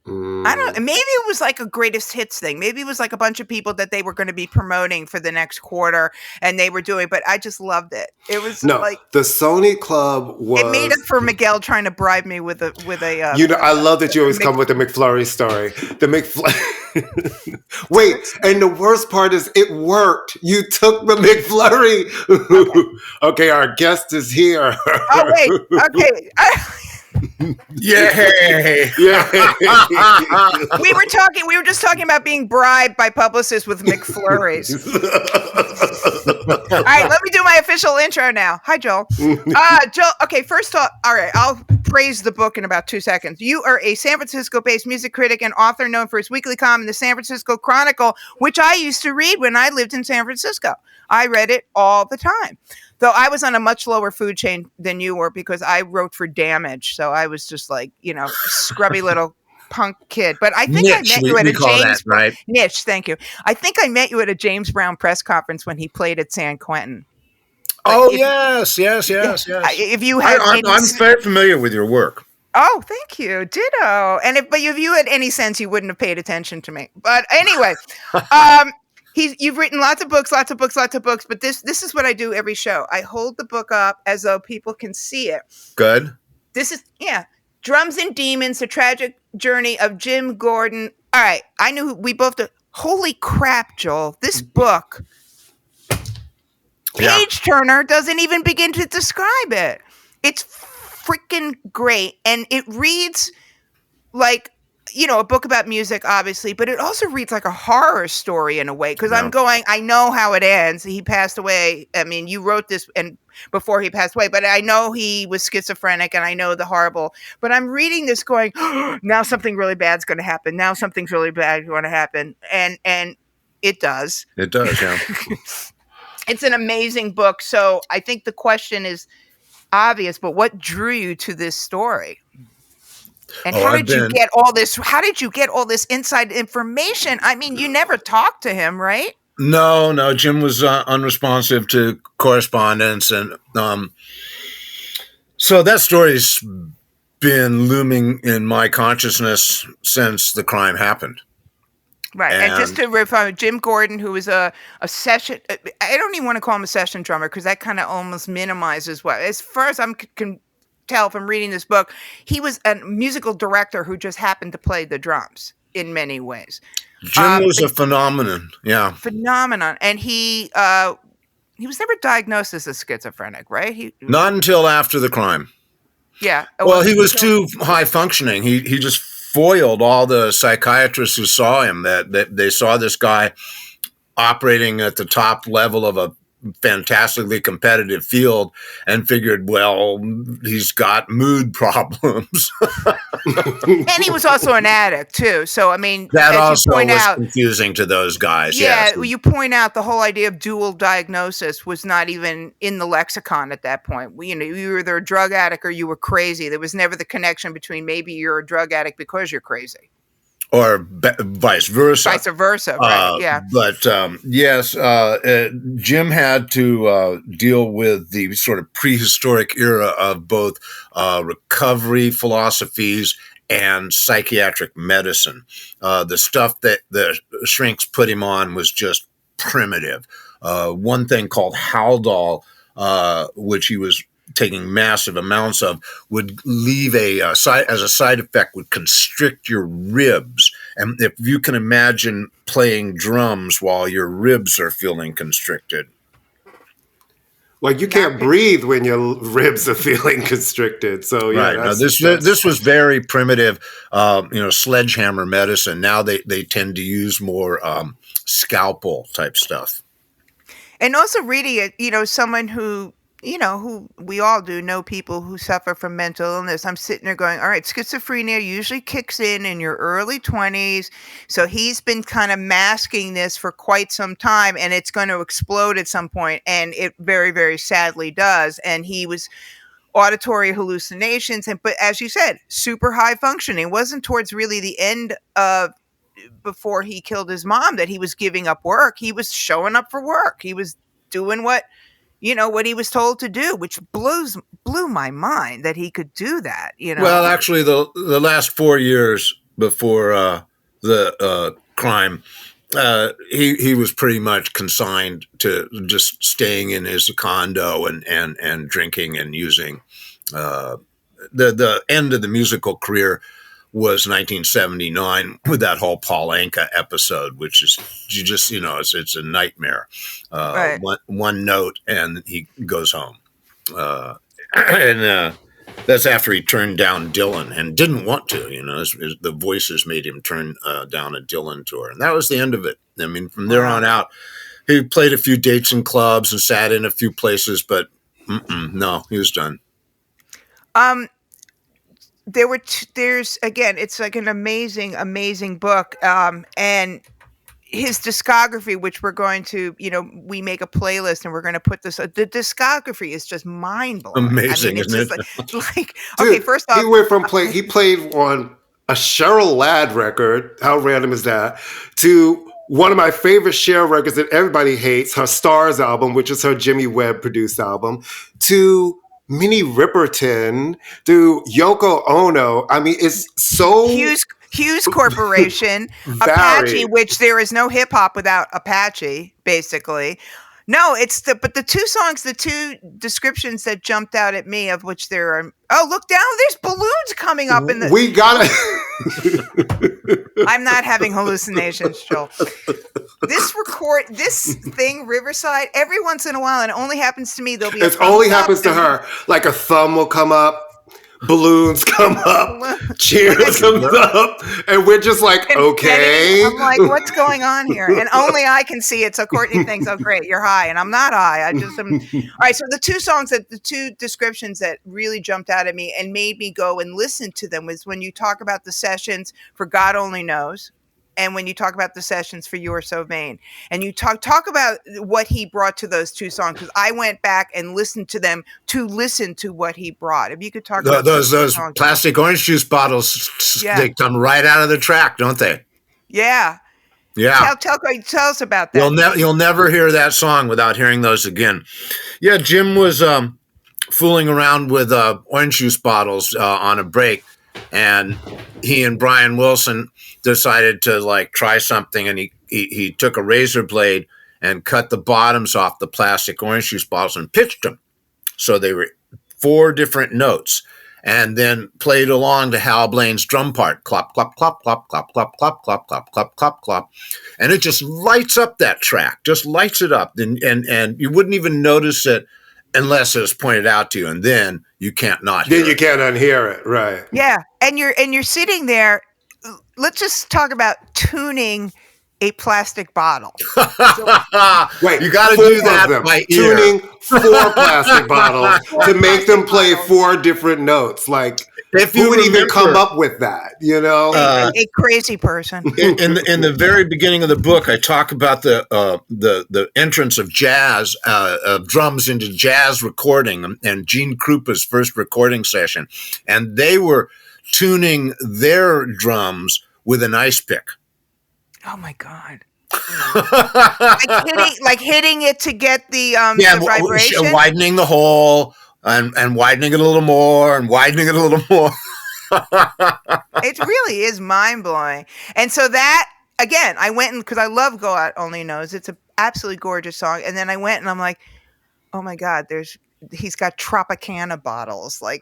I don't. Maybe it was like a greatest hits thing. Maybe it was like a bunch of people that they were going to be promoting for the next quarter, and they were doing. But I just loved it. It was like the Sony Club was. It made up for Miguel trying to bribe me with a. I love that you always come with the McFlurry story. The McFlurry. Wait, and the worst part is it worked. You took the McFlurry. Okay, our guest is here. Oh wait. Okay. Yeah. We were just talking about being bribed by publicists with McFlurries. All right, let me do my official intro now. Hi, Joel. Joel, okay, first off, all right, I'll praise the book in about 2 seconds. You are a San Francisco-based music critic and author known for his weekly column, The San Francisco Chronicle, which I used to read when I lived in San Francisco. I read it all the time. Though I was on a much lower food chain than you were because I wrote for Damage. So I was just like, scrubby little punk kid. But I think I Niche, met you at we a call that, James right? Niche. Thank you. I think I met you at a James Brown press conference when he played at San Quentin. But Oh, if, yes. if you had I'm very familiar with your work. Oh, thank you. Ditto. And if you had any sense, you wouldn't have paid attention to me. But anyway, you've written lots of books. But this is what I do every show. I hold the book up as though people can see it. Good. This is Drums and Demons: The Tragic Journey of Jim Gordon. All right, I knew we both do. Holy crap, Joel! This book, page turner, doesn't even begin to describe it. It's freaking great, and it reads like a book about music, obviously, but it also reads like a horror story in a way, because I know how it ends. He passed away. I mean, you wrote this and before he passed away, but I know he was schizophrenic, and I know the horrible, but I'm reading this going, now something really bad's going to happen. Now something's really bad going to happen. And it does. It does, yeah. It's an amazing book. So I think the question is obvious, but what drew you to this story? And how did you get all this? How did you get all this inside information? I mean, you never talked to him, right? No. Jim was unresponsive to correspondence, and so that story's been looming in my consciousness since the crime happened. Right, and just to refine, Jim Gordon, who was a session, I don't even want to call him a session drummer because that kind of almost minimizes what. As far as I can tell from reading this book, he was a musical director who just happened to play the drums in many ways. Jim was a phenomenon, and he was never diagnosed as a schizophrenic, right? Not until after the crime. Yeah. Well, he was too high functioning. He just foiled all the psychiatrists who saw him. That they saw this guy operating at the top level of a fantastically competitive field and figured, well, he's got mood problems. And he was also an addict too. So, I mean, that also was confusing to those guys. Yeah, you point out the whole idea of dual diagnosis was not even in the lexicon at that point. You were either a drug addict or you were crazy. There was never the connection between maybe you're a drug addict because you're crazy. Or vice versa. Vice versa, right, yeah. But yes, Jim had to deal with the sort of prehistoric era of both recovery philosophies and psychiatric medicine. The stuff that the shrinks put him on was just primitive. One thing called Haldol, which he was taking massive amounts of, would leave as a side effect, would constrict your ribs. And if you can imagine playing drums while your ribs are feeling constricted. Well, you can't breathe when your ribs are feeling constricted. So yeah, right. This was very primitive, sledgehammer medicine. Now they tend to use more scalpel type stuff. And also reading it, someone who we all know people who suffer from mental illness. I'm sitting there going, all right, schizophrenia usually kicks in your early 20s. So he's been kind of masking this for quite some time, and it's going to explode at some point. And it very, very sadly does. And he was auditory hallucinations. But as you said, super high functioning. It wasn't towards really the end of before he killed his mom that he was giving up work. He was showing up for work. He was doing what he was told to do, which blew my mind that he could do that. Well, actually, the last 4 years before the crime, he was pretty much consigned to just staying in his condo and drinking and using. The end of the musical career was 1979 with that whole Paul Anka episode, which is it's a nightmare. Right. One note and he goes home. And that's after he turned down Dylan and didn't want to, the voices made him turn down a Dylan tour. And that was the end of it. I mean, from there on out, he played a few dates in clubs and sat in a few places, but no, he was done. There's again, it's like an amazing book. And his discography, which we're going to, we make a playlist and we're going to put this. The discography is just mind blowing. Amazing, it's isn't just like Dude, okay, first off, he went from he played on a Cheryl Ladd record. How random is that? To one of my favorite Cher records that everybody hates, her Stars album, which is her Jimmy Webb produced album, to Minnie Riperton, to Yoko Ono. I mean, it's so Hughes Corporation, varied. Apache, which there is no hip hop without Apache, basically. No, but the two descriptions that jumped out at me, of which there are. Oh, look down! There's balloons coming up in the. We gotta. I'm not having hallucinations, Joel. This thing, Riverside, every once in a while, and it only happens to me. There'll be. It only happens to her. Like a thumb will come up. Balloons come up, cheers comes up, and we're just like, okay. I'm like, what's going on here? And only I can see it. So Courtney thinks, oh, great, you're high. And I'm not high. I just am. All right. So the two descriptions that really jumped out at me and made me go and listen to them was when you talk about the sessions for God Only Knows. And when you talk about the sessions for You Are So Vain, and you talk about what he brought to those two songs, because I went back and listened to them to listen to what he brought. If you could talk about those plastic orange juice bottles, they come right out of the track, don't they? Yeah. Yeah. Tell us about that. You'll never hear that song without hearing those again. Yeah, Jim was fooling around with orange juice bottles on a break, and he and Brian Wilson decided to try something, and he took a razor blade and cut the bottoms off the plastic orange juice bottles and pitched them. So they were 4 different notes, and then played along to Hal Blaine's drum part. Clop, clop, clop, clop, clop, clop, clop, clop, clop, clop, clop, clop. And it just lights up that track, just lights it up. And you wouldn't even notice it unless it was pointed out to you, and then you can't not hear it. Then you can't unhear it, right? Yeah, and you're sitting there. Let's just talk about tuning a plastic bottle. Wait, you got to do that by ear. Tuning 4 plastic bottles to make them play 4 different notes. Like, if you who would even come up with that? A crazy person. In the very beginning of the book, I talk about the entrance of jazz, of drums into jazz recording, and Gene Krupa's first recording session, and they were tuning their drums with an ice pick. Oh my God. like hitting it to get the vibration, widening the hole and widening it a little more and widening it a little more. It really is mind blowing. And so that, again, I went because I love God Only Knows. It's an absolutely gorgeous song. And then I went and I'm like, oh my God, he's got Tropicana bottles, and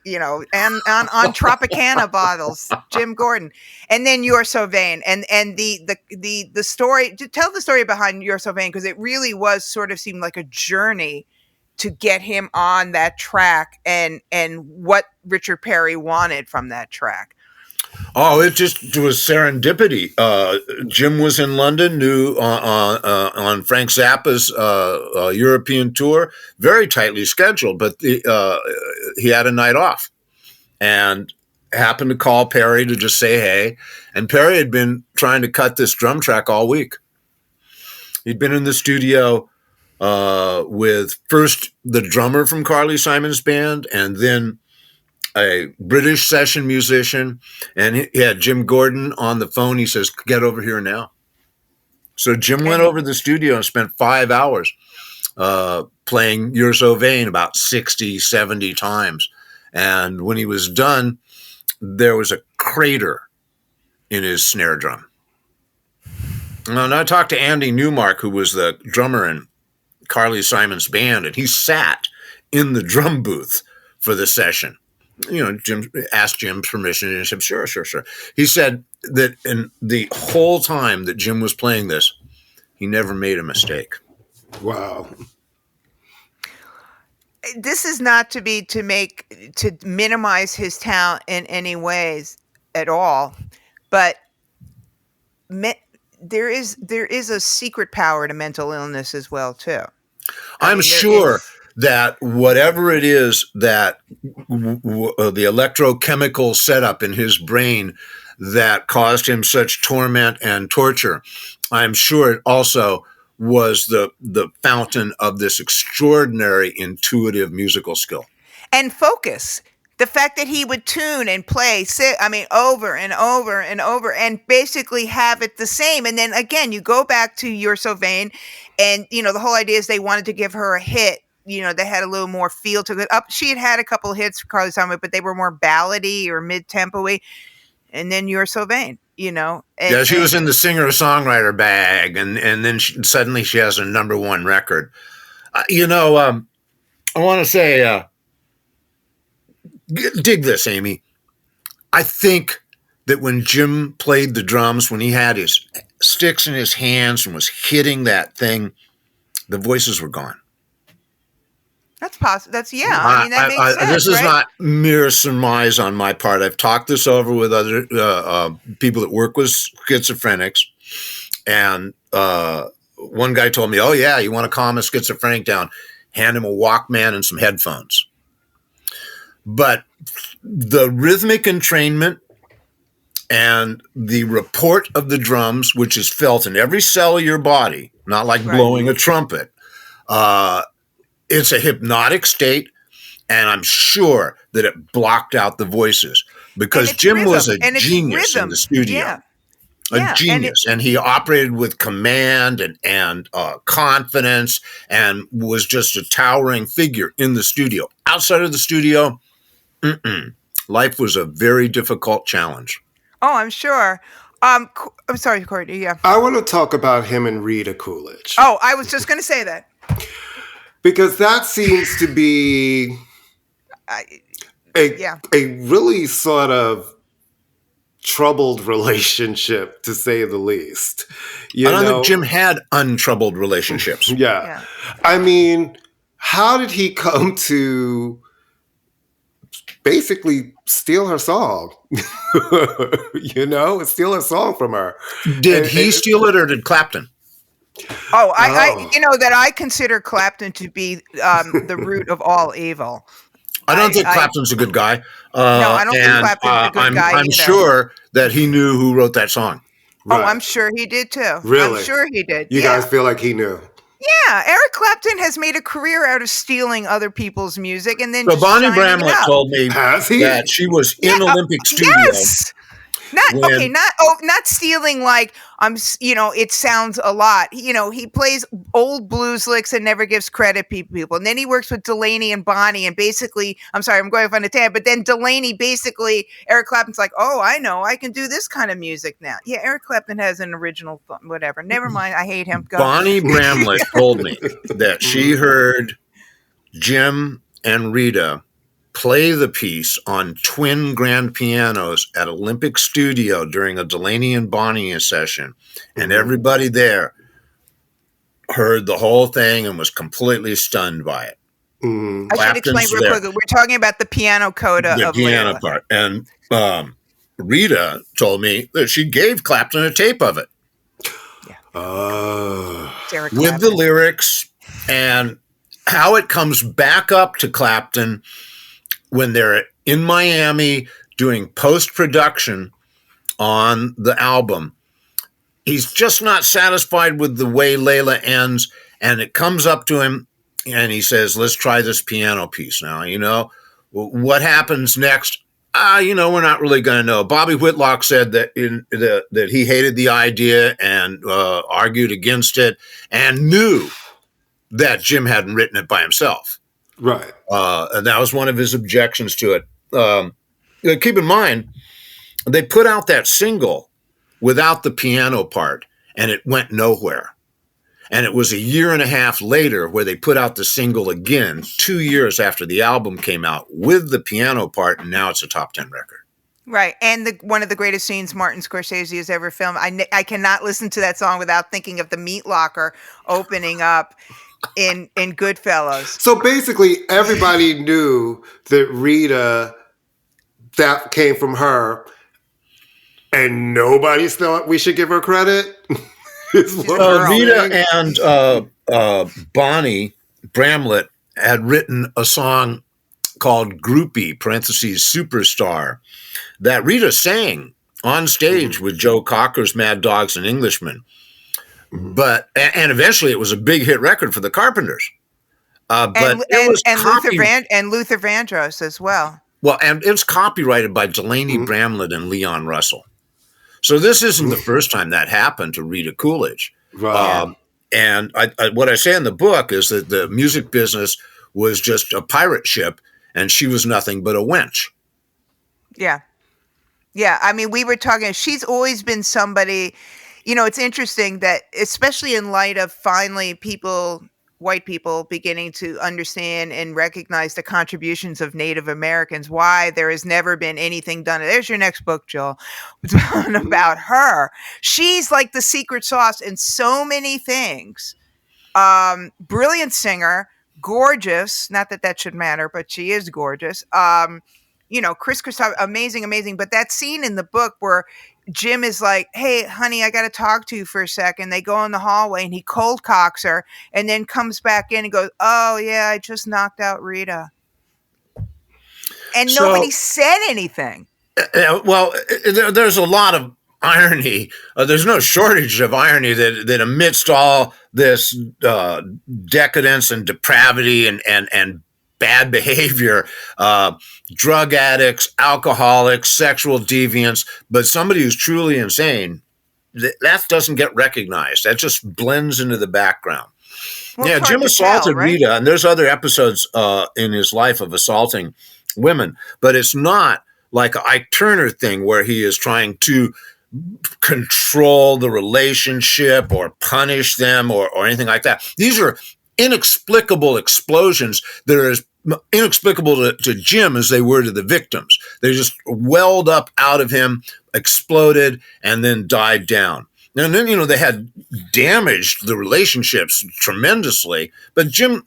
on Tropicana bottles, Jim Gordon, and then You're So Vain, and the story. To tell the story behind You're So Vain, because it really was sort of seemed like a journey to get him on that track, and what Richard Perry wanted from that track. Oh, it was serendipity. Jim was in London, knew on Frank Zappa's European tour, very tightly scheduled, but he had a night off and happened to call Perry to just say hey. And Perry had been trying to cut this drum track all week. He'd been in the studio with first the drummer from Carly Simon's band, and then a British session musician, and he had Jim Gordon on the phone. He says, get over here now. So Jim went over to the studio and spent 5 hours playing You're So Vain about 60, 70 times. And when he was done, there was a crater in his snare drum. And I talked to Andy Newmark, who was the drummer in Carly Simon's band, and he sat in the drum booth for the session. Jim asked Jim's permission, and he said, sure. He said that in the whole time that Jim was playing this, he never made a mistake. Wow. This is not to minimize his talent in any ways at all, but there is a secret power to mental illness as well, too. I'm sure that whatever it is that the electrochemical setup in his brain that caused him such torment and torture I'm sure it also was the fountain of this extraordinary intuitive musical skill. And focus. The fact that he would tune and play, over and over and over, and basically have it the same. And then again, you go back to You're So Vain, and the whole idea is they wanted to give her a hit. They had a little more feel to it. She had a couple of hits for Carly Simon, but they were more ballady or mid-tempo-y. And then You're So Vain, And, she was in the singer-songwriter bag, and then suddenly she has a number one record. I want to say, dig this, Amy. I think that when Jim played the drums, when he had his sticks in his hands and was hitting that thing, the voices were gone. That's possible. That makes sense. This is right? not mere surmise on my part. I've talked this over with other people that work with schizophrenics, and one guy told me, "Oh yeah, you want to calm a schizophrenic down? Hand him a Walkman and some headphones." But the rhythmic entrainment and the report of the drums, which is felt in every cell of your body, not like blowing a trumpet. It's a hypnotic state, and I'm sure that it blocked out the voices because Jim was a genius in the studio. A genius. And he operated with command and confidence and was just a towering figure in the studio. Outside of the studio, life was a very difficult challenge. Oh, I'm sure. I'm sorry, Courtney. Yeah. I want to talk about him and Rita Coolidge. Oh, I was just going to say that. Because that seems to be a really sort of troubled relationship, to say the least. I don't think Jim had untroubled relationships. Yeah. I mean, how did he come to basically steal her song? Steal her song from her. Did he steal it or did Clapton? I consider Clapton to be the root of all evil. I don't think Clapton's a good guy. No, I don't think Clapton's a good guy. I'm sure that he knew who wrote that song. Right. Oh, I'm sure he did too. Really? I'm sure he did. You guys feel like he knew? Yeah, Eric Clapton has made a career out of stealing other people's music and then. So Bonnie Bramlett told me that she was in Olympic Studio. Yes. Not stealing like it sounds a lot. He plays old blues licks and never gives credit to people. And then he works with Delaney and Bonnie, and basically, I'm sorry, I'm going off on a tangent, but then Delaney Eric Clapton's like, oh, I know, I can do this kind of music now. Yeah, Eric Clapton has an original whatever. Never mind, I hate him. Go. Bonnie Bramlett told me that she heard Jim and Rita play the piece on twin grand pianos at Olympic Studio during a Delaney and Bonnie session. And everybody there heard the whole thing and was completely stunned by it. I should explain real quick. We're talking about the piano coda of piano Layla. Part. And Rita told me that she gave Clapton a tape of it. Yeah. With the lyrics and how it comes back up to Clapton when they're in Miami doing post-production on the album. He's just not satisfied with the way Layla ends, and it comes up to him, and he says, let's try this piano piece now. What happens next? We're not really going to know. Bobby Whitlock said that that he hated the idea and argued against it and knew that Jim hadn't written it by himself. Right. And that was one of his objections to it. Keep in mind, they put out that single without the piano part, and it went nowhere. And it was a year and a half later where they put out the single again, 2 years after the album came out, with the piano part, and now it's a top 10 record. Right. And one of the greatest scenes Martin Scorsese has ever filmed. I cannot listen to that song without thinking of the meat locker opening up in Goodfellas. So basically, everybody knew that Rita, that came from her, and nobody thought we should give her credit. Rita and Bonnie Bramlett had written a song called Groupie, parentheses, Superstar, that Rita sang on stage with Joe Cocker's Mad Dogs and Englishmen. but and eventually it was a big hit record for the Carpenters. But Luther Vandross as well. Well, and it's copyrighted by Delaney Bramlett and Leon Russell. So this isn't the first time that happened to Rita Coolidge. Right. And what I say in the book is that the music business was just a pirate ship, and she was nothing but a wench. Yeah. Yeah. I mean, we were talking, she's always been somebody, it's interesting that, especially in light of finally white people beginning to understand and recognize the contributions of Native Americans, why there has never been anything done. There's your next book, Joel, done about her. She's like the secret sauce in so many things. Brilliant singer, gorgeous. Not that should matter, but she is gorgeous. Chris Christoph, amazing. But that scene in the book where Jim is like, "Hey, honey, I got to talk to you for a second." They go in the hallway and he cold cocks her and then comes back in and goes, "Oh, yeah, I just knocked out Rita." And nobody said anything. Well, there's a lot of irony. There's no shortage of irony that amidst all this decadence and depravity and bad behavior, drug addicts, alcoholics, sexual deviants, but somebody who's truly insane, that doesn't get recognized. That just blends into the background. Well, Jim assaulted Rita, and there's other episodes in his life of assaulting women, but it's not like an Ike Turner thing where he is trying to control the relationship or punish them or anything like that. These are inexplicable explosions that are as inexplicable to Jim as they were to the victims. They just welled up out of him, exploded, and then died down. And then, they had damaged the relationships tremendously. But Jim,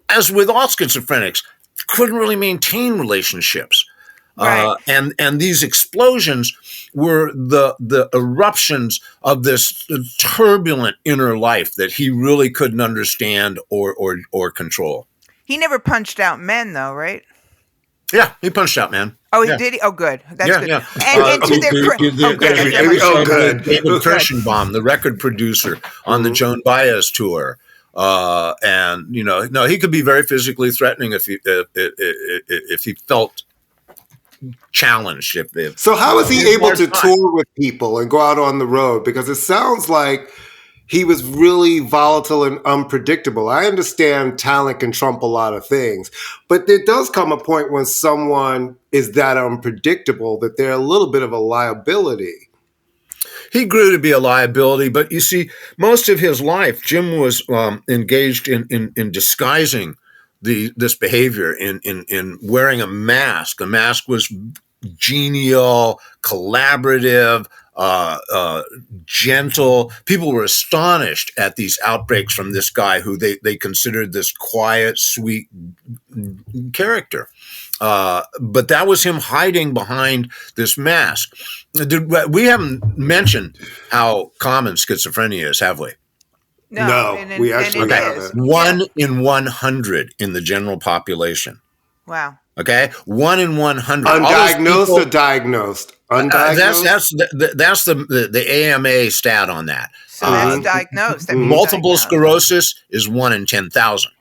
as with all schizophrenics, couldn't really maintain relationships. Right. And these explosions were the eruptions of this turbulent inner life that he really couldn't understand or control. He never punched out men, though, right? Yeah, he punched out men. Oh, yeah. Did he? Oh, good. That's good. Yeah. And to their good. David Kirschenbaum, the record producer on the Joan Baez tour. And he could be very physically threatening if he felt challenged. So how was he able to tour with people and go out on the road? Because it sounds like he was really volatile and unpredictable. I understand talent can trump a lot of things, but there does come a point when someone is that unpredictable that they're a little bit of a liability. He grew to be a liability, but you see, most of his life, Jim was engaged in disguising this behavior, in wearing a mask. A mask was genial, collaborative, gentle. People were astonished at these outbreaks from this guy who they considered this quiet, sweet character. But that was him hiding behind this mask. We haven't mentioned how common schizophrenia is, have we? No, we actually haven't. 1 in 100 in the general population. Wow. Okay, 1 in 100. Undiagnosed or diagnosed? Undiagnosed. That's the AMA stat on that. So that's diagnosed. That multiple sclerosis is 1 in 10,000.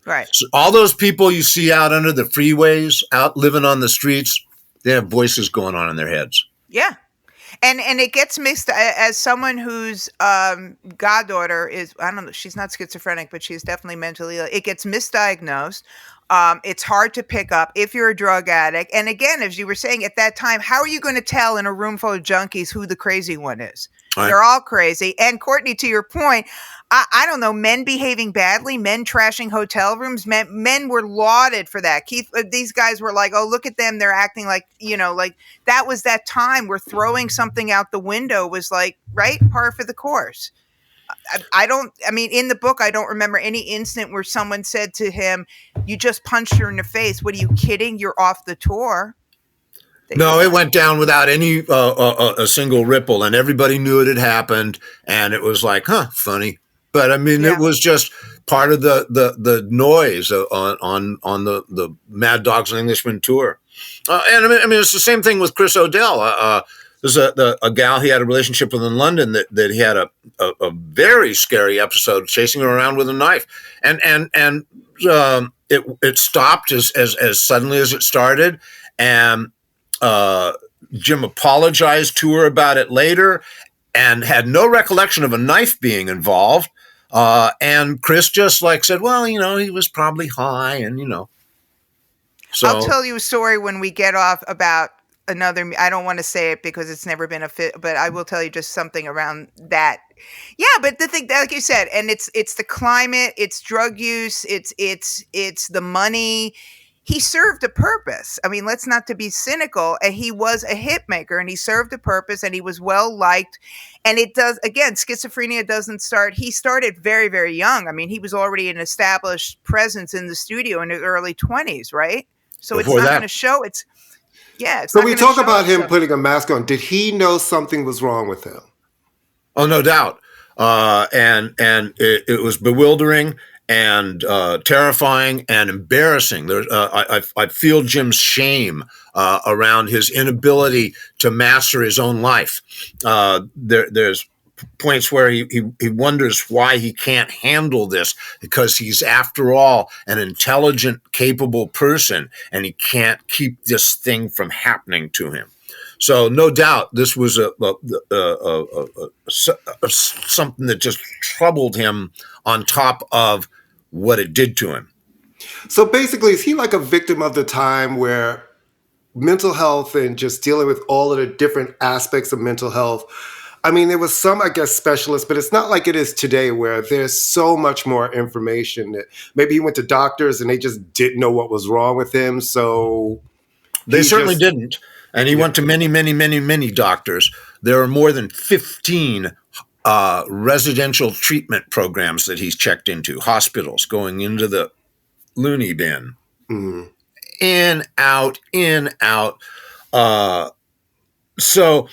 Right. So all those people you see out under the freeways, out living on the streets, they have voices going on in their heads. Yeah. And it gets mixed as someone whose goddaughter is, I don't know, she's not schizophrenic, but she's definitely mentally ill. It gets misdiagnosed. It's hard to pick up if you're a drug addict. And again, as you were saying at that time, how are you going to tell in a room full of junkies who the crazy one is? Right. They're all crazy. And Courtney, to your point, I don't know, men behaving badly, men trashing hotel rooms, men were lauded for that. Keith, these guys were like, oh, look at them. They're acting like, like that was that time where throwing something out the window was like, right, par for the course. In the book, I don't remember any incident where someone said to him, you just punched her in the face. What are you kidding? You're off the tour. No, it went down without any a single ripple, and everybody knew it had happened, and it was like, funny. But it was just part of the noise on the Mad Dogs and Englishmen tour. And it's the same thing with Chris O'Dell. There's a gal he had a relationship with in London that he had a very scary episode chasing her around with a knife, and it stopped as suddenly as it started, and Jim apologized to her about it later, and had no recollection of a knife being involved. And Chris just said, well, he was probably high, and So I'll tell you a story when we get off about another. I don't want to say it because it's never been a fit, but I will tell you just something around that. Yeah, but the thing, like you said, and it's the climate, it's drug use, it's the money. He served a purpose. I mean, let's not to be cynical. And he was a hit maker, and he served a purpose, and he was well liked. And it does, again, schizophrenia doesn't start. He started very, very young. I mean, he was already an established presence in the studio in his early 20s, right? So Before it's not that. going to show. It's So not we gonna talk show about him itself. putting a mask on. Did he know something was wrong with him? Oh, no doubt. And it was bewildering and terrifying and embarrassing. I feel Jim's shame around his inability to master his own life. There's points where he wonders why he can't handle this, because he's, after all, an intelligent, capable person, and he can't keep this thing from happening to him. So no doubt this was something that just troubled him on top of what it did to him. So basically, is he like a victim of the time where mental health and just dealing with all of the different aspects of mental health? I mean, there was some, I guess, specialists, but it's not like it is today where there's so much more information that maybe he went to doctors and they just didn't know what was wrong with him. So they certainly didn't. And he went to many, many, many, many doctors. There are more than 15 residential treatment programs that he's checked into, hospitals, going into the loony bin. Mm. In, out, in, out. So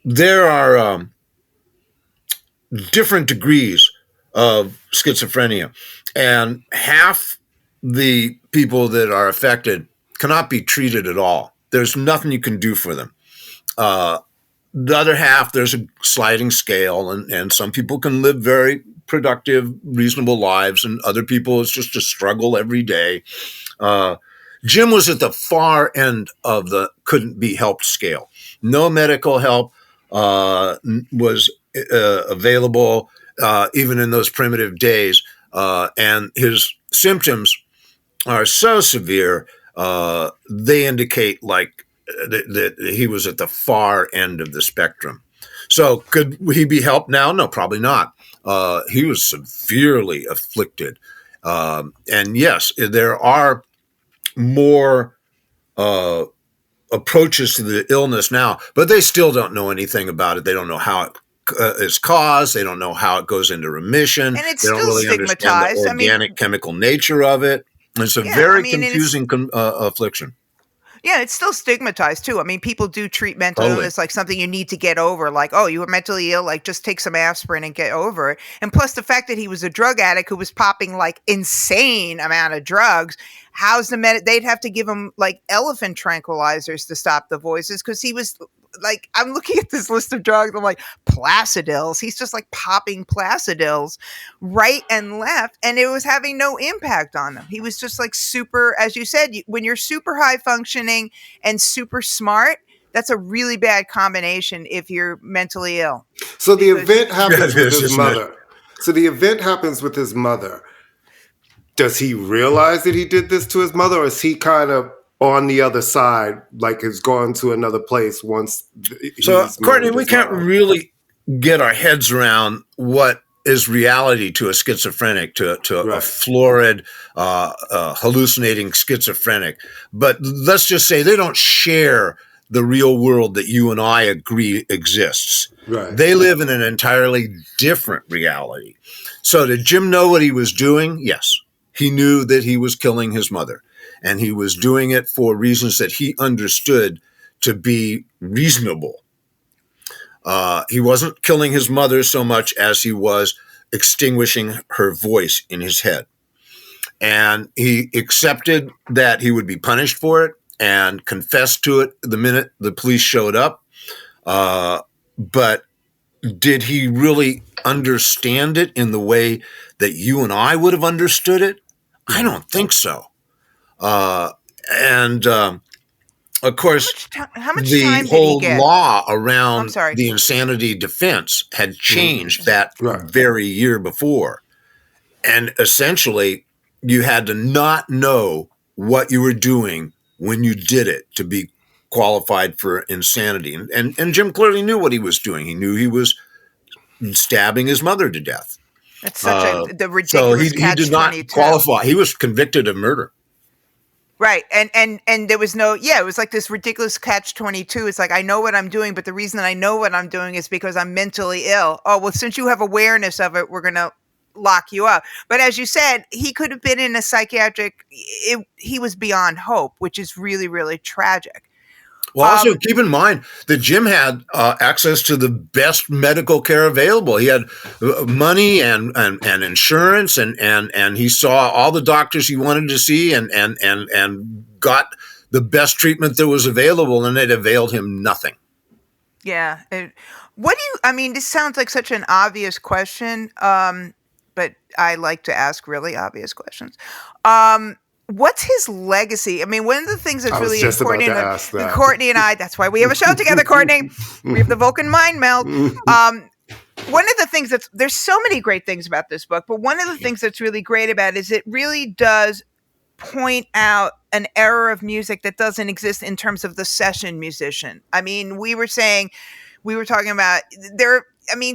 there are different degrees of schizophrenia, and half the people that are affected cannot be treated at all. There's nothing you can do for them. The other half, there's a sliding scale, and some people can live very productive, reasonable lives, and other people, it's just a struggle every day. Jim was at the far end of the couldn't be helped scale. No medical help was available, even in those primitive days. And his symptoms are so severe, they indicate that he was at the far end of the spectrum. So could he be helped now? No, probably not. He was severely afflicted. And yes, there are more approaches to the illness now, but they still don't know anything about it. They don't know how it is caused. They don't know how it goes into remission. And it's they don't still really understand stigmatized. the organic chemical nature of it. It's a very confusing affliction. Yeah, it's still stigmatized too. I mean, people do treat mental illness like something you need to get over. Like, oh, you were mentally ill, like just take some aspirin and get over it. And plus the fact that he was a drug addict who was popping like insane amount of drugs. How's they'd have to give him like elephant tranquilizers to stop the voices, because he was like, I'm looking at this list of drugs. I'm like, Placidils. He's just like popping Placidils right and left, and it was having no impact on him. He was just like super, as you said, when you're super high functioning and super smart, that's a really bad combination if you're mentally ill. So the event happens with his mother. So the event happens with his mother. Does he realize that he did this to his mother, or is he kind of on the other side, like has gone to another place once? So, Courtney, we can't really get our heads around what is reality to a schizophrenic, to a florid, hallucinating schizophrenic. But let's just say they don't share the real world that you and I agree exists. Right. They live in an entirely different reality. So did Jim know what he was doing? Yes. He knew that he was killing his mother, and he was doing it for reasons that he understood to be reasonable. He wasn't killing his mother so much as he was extinguishing her voice in his head. And he accepted that he would be punished for it, and confessed to it the minute the police showed up. But did he really understand it in the way that you and I would have understood it? I don't think so. Of course, how much the time did whole he get? law around sorry. the insanity defense had changed that very year before. And essentially, you had to not know what you were doing when you did it to be qualified for insanity. And Jim clearly knew what he was doing. He knew he was stabbing his mother to death. That's such the ridiculous so he did not catch-22. qualify. He was convicted of murder. Right. And there was it was like this ridiculous catch-22. It's like, I know what I'm doing, but the reason that I know what I'm doing is because I'm mentally ill. Oh, well, since you have awareness of it, we're going to lock you up. But as you said, he could have been in a psychiatric, he was beyond hope, which is really, really tragic. Well, also keep in mind that Jim had access to the best medical care available. He had money and insurance, and he saw all the doctors he wanted to see, and got the best treatment that was available, and it availed him nothing. Yeah. This sounds like such an obvious question, but I like to ask really obvious questions. What's his legacy? I mean, one of the things that's really important, Courtney and I, that's why we have a show together, Courtney. We have the Vulcan mind meld. One of the things there's so many great things about this book, but one of the things that's really great about it is it really does point out an era of music that doesn't exist in terms of the session musician. I mean, we were talking about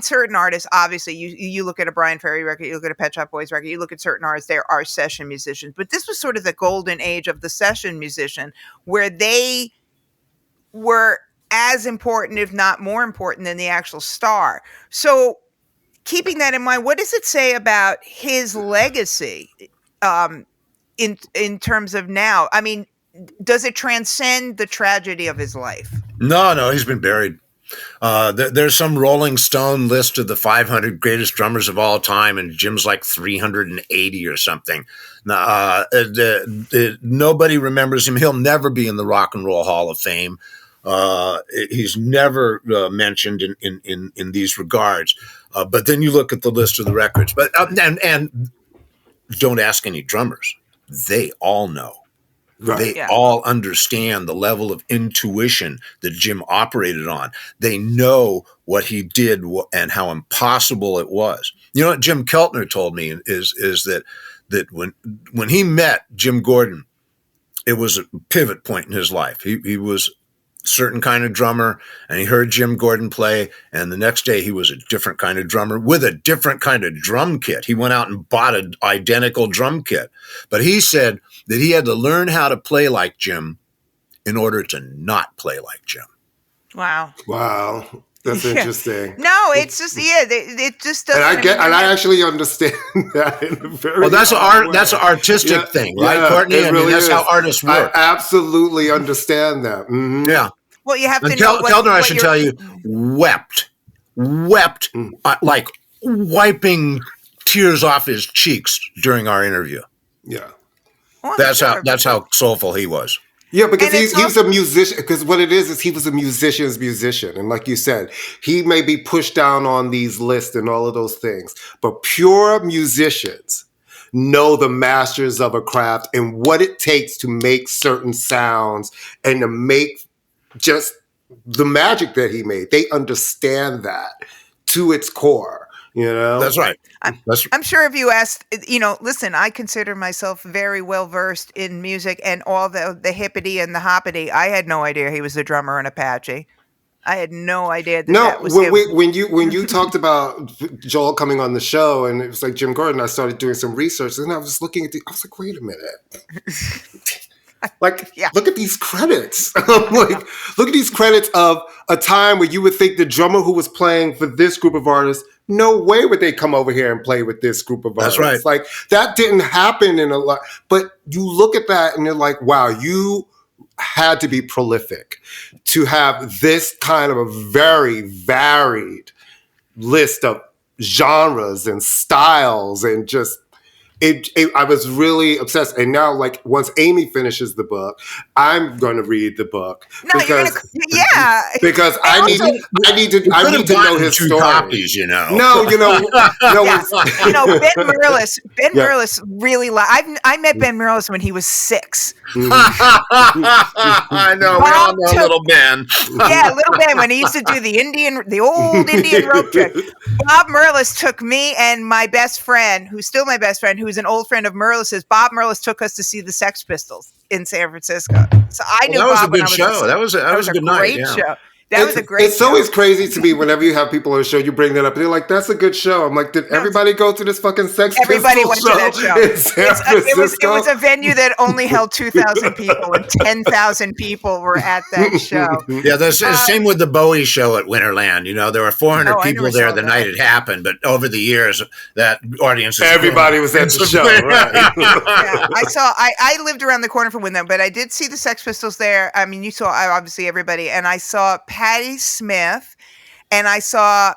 certain artists, obviously, you look at a Brian Ferry record, you look at a Pet Shop Boys record, you look at certain artists, there are session musicians. But this was sort of the golden age of the session musician, where they were as important, if not more important, than the actual star. So keeping that in mind, what does it say about his legacy in terms of now? I mean, does it transcend the tragedy of his life? No, he's been buried. There's some Rolling Stone list of the 500 greatest drummers of all time, and Jim's like 380 or something. Nobody remembers him. He'll never be in the Rock and Roll Hall of Fame. He's never mentioned in these regards. But then you look at the list of the records. But and don't ask any drummers; they all know. Right. They all understand the level of intuition that Jim operated on. They know what he did and how impossible it was. You know what Jim Keltner told me is that when he met Jim Gordon, it was a pivot point in his life. He was a certain kind of drummer, and he heard Jim Gordon play, and the next day he was a different kind of drummer with a different kind of drum kit. He went out and bought an identical drum kit. But he said that he had to learn how to play like Jim in order to not play like Jim. Wow. That's interesting. No, it's just it just doesn't. And I actually understand that in a very well. That's an artistic thing, right, Courtney? Really that's how artists work. I absolutely understand that. Mm-hmm. Yeah. Well, you have to know. Keltner, I should tell you, wept, like wiping tears off his cheeks during our interview. Yeah. Well, that's how soulful he was. Yeah, because he was a musician. Because what it is he was a musician's musician. And like you said, he may be pushed down on these lists and all of those things. But pure musicians know the masters of a craft and what it takes to make certain sounds and to make just the magic that he made. They understand that to its core. You know, that's right. I'm sure if you asked, listen, I consider myself very well versed in music and all the hippity and the hoppity. I had no idea he was a drummer in Apache. I had no idea that was him. When you talked about Joel coming on the show and it was like Jim Gordon, I started doing some research and I was just looking at I was like, wait a minute. Look at these credits. Look at these credits of a time where you would think the drummer who was playing for this group of artists, no way would they come over here and play with this group of artists. That's right. Like that didn't happen in a lot. But you look at that and you're like, wow, you had to be prolific to have this kind of a very varied list of genres and styles and just I was really obsessed. And now, like, once Amy finishes the book, I'm going to read the book. No, because, yeah. Because I need to know his two story. copies, you know. No, you know, Ben Merlis really. I met Ben Merlis when he was 6. I know. We all know little Ben. Yeah, little Ben, when he used to do the old Indian rope trick. Bob Merlis took me and my best friend, who's still my best friend, who's an old friend of Merlis's. Bob Merlis took us to see the Sex Pistols in San Francisco. So I knew that Bob was a good show. That was a good night. Great show. That was a great It's show. always crazy to me whenever you have people on a show, you bring that up, and they're like, that's a good show. I'm like, did everybody go to this fucking Sex Everybody went Pistols to that show. in San Francisco? It was a venue that only held 2,000 people, and 10,000 people were at that show. Yeah, the same with the Bowie show at Winterland. You know, there were 400 people there the night it happened, but over the years, that audience everybody was at the show. Right? Yeah, I lived around the corner from Winterland, but I did see the Sex Pistols there. I mean, you saw obviously everybody, and I saw Patti Smith. And I saw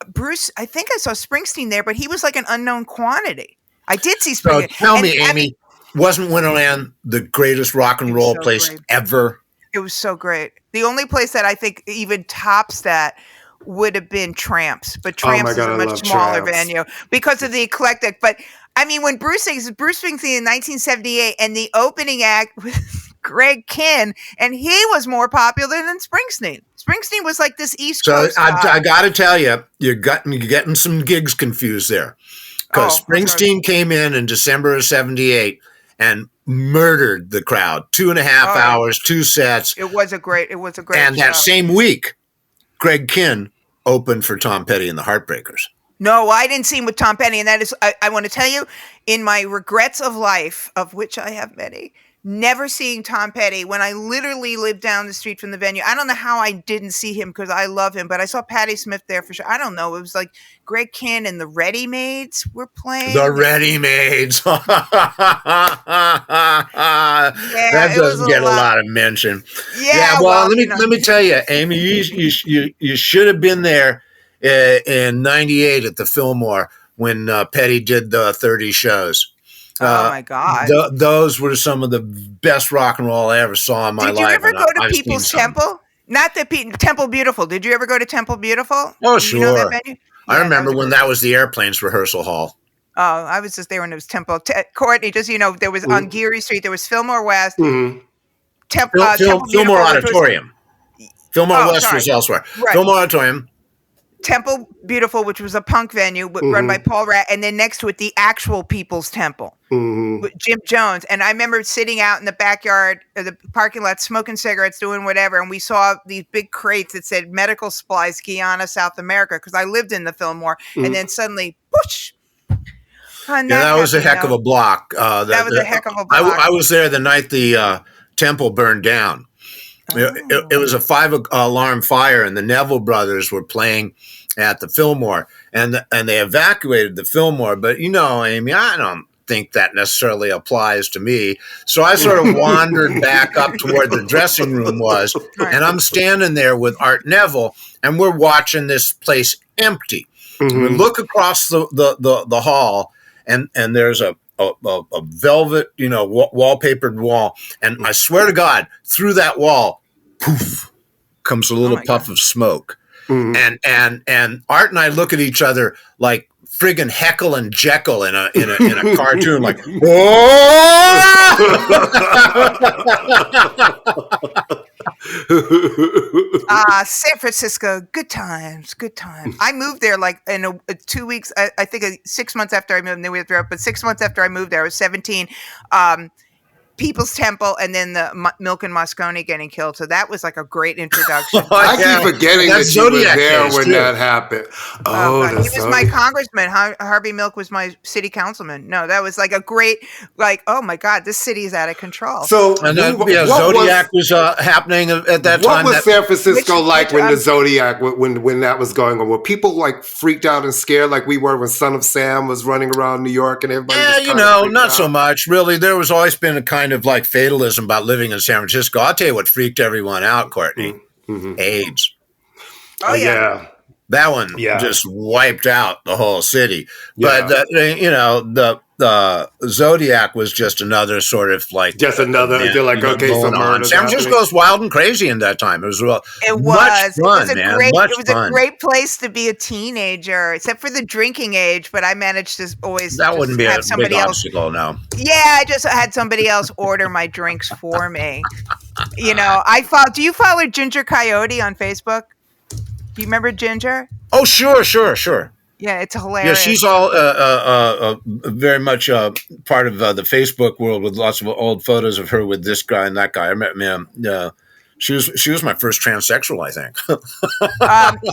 Bruce. I think I saw Springsteen there, but he was like an unknown quantity. I did see Springsteen. So tell me, Amy, wasn't Winterland the greatest rock and roll place ever? It was so great. The only place that I think even tops that would have been Tramps, but Tramps is a much smaller venue because of the eclectic. But I mean, when Bruce Springsteen in 1978, and the opening act was Greg Kihn, and he was more popular than Springsteen. Springsteen was like this East Coast guy. I got to tell you, you're getting some gigs confused there, because Springsteen came in December of '78 and murdered the crowd. 2.5 hours, 2 sets. It was a great. And that same week, Greg Kihn opened for Tom Petty and the Heartbreakers. No, I didn't see him with Tom Petty, and that is, I want to tell you, in my regrets of life, of which I have many, never seeing Tom Petty when I literally lived down the street from the venue. I don't know how I didn't see him because I love him, but I saw Patti Smith there for sure. I don't know. It was like Greg Kihn and the Ready Maids were playing. The Ready Maids. That doesn't get a lot of mention. Yeah. Well, let me tell you, Amy, you should have been there in '98 at the Fillmore when Petty did the 30 shows. Oh my God! Those were some of the best rock and roll I ever saw in my life. Did you ever go to People's Temple? Not the Temple Beautiful. Did you ever go to Temple Beautiful? Oh, sure. You know that venue? I remember when that was the Airplanes rehearsal hall. Oh, I was just there when it was Temple. Courtney, just there was on Geary Street. There was Fillmore West, Temple Fillmore Auditorium. Fillmore West was elsewhere. Right. Fillmore Auditorium. Temple Beautiful, which was a punk venue run by Paul Ratt, and then next to it, the actual People's Temple with Jim Jones. And I remember sitting out in the backyard of the parking lot, smoking cigarettes, doing whatever, and we saw these big crates that said Medical Supplies, Guyana, South America, because I lived in the Fillmore, and then suddenly, whoosh! That was a heck of a block. That was a heck of a block. I was there the night the temple burned down. It was a 5-alarm fire, and the Neville brothers were playing at the Fillmore, and they evacuated the Fillmore. But Amy, I don't think that necessarily applies to me. So I sort of wandered back up to where the dressing room was, and I'm standing there with Art Neville, and we're watching this place empty. We look across the hall, and there's a velvet, wallpapered wall. And I swear to God, through that wall, poof, comes a little puff of smoke. And Art and I look at each other like friggin' Heckle and Jekyll in a cartoon, like, San Francisco, good times. I moved there like in 2 weeks. I think 6 months after I moved. And then we had to throw up, but 6 months after I moved there, I was 17. People's Temple, and then the Milk and Moscone getting killed. So that was like a great introduction. I keep forgetting that you were there when that happened. He was my congressman. Harvey Milk was my city councilman. No, that was like a great, oh my God, this city is out of control. So Zodiac was happening at that time. What was San Francisco like when the Zodiac, when that was going on? Were people like freaked out and scared like we were when Son of Sam was running around New York and everybody? Not so much. Really, there was always been a kind of like fatalism about living in San Francisco. I'll tell you what freaked everyone out, Courtney. AIDS. Oh yeah. That one just wiped out the whole city. But the Zodiac was just another sort of like they're like, okay, so San Francisco's wild and crazy in that time. It was much fun, man. It was a great place to be a teenager, except for the drinking age. But I managed to always wouldn't be have a somebody big else. obstacle, no. Yeah, I just had somebody else order my drinks for me. Do you follow Ginger Coyote on Facebook? Do you remember Ginger? Oh, sure. Yeah, it's hilarious. Yeah, she's all very much part of the Facebook world with lots of old photos of her with this guy and that guy. I met she was my first transsexual, I think.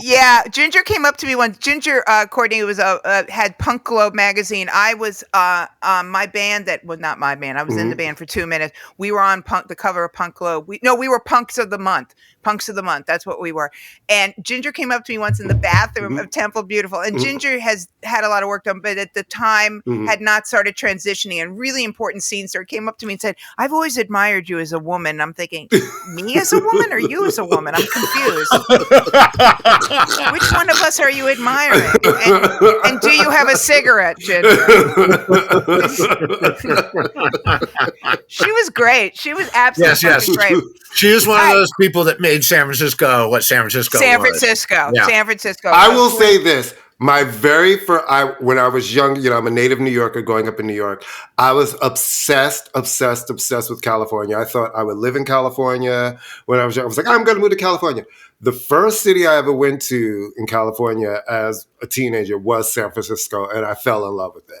Yeah, Ginger came up to me once. Ginger, Courtney, was had Punk Globe magazine. I was my band that was not my band. I was in the band for 2 minutes. We were on the cover of Punk Globe. We were Punks of the Month. Punks of the Month. That's what we were. And Ginger came up to me once in the bathroom of Temple Beautiful. And Ginger has had a lot of work done, but at the time had not started transitioning. And really important scenes. So came up to me and said, "I've always admired you as a woman." I'm thinking, me as a woman or you as a woman? I'm confused. Which one of us are you admiring? And do you have a cigarette, Ginger? She was great. She was absolutely great. She is one of those people that made San Francisco what San Francisco was. San Francisco. I will say this. My very first, when I was young, I'm a native New Yorker growing up in New York. I was obsessed with California. I thought I would live in California when I was young. I was like, I'm going to move to California. The first city I ever went to in California as a teenager was San Francisco, and I fell in love with it.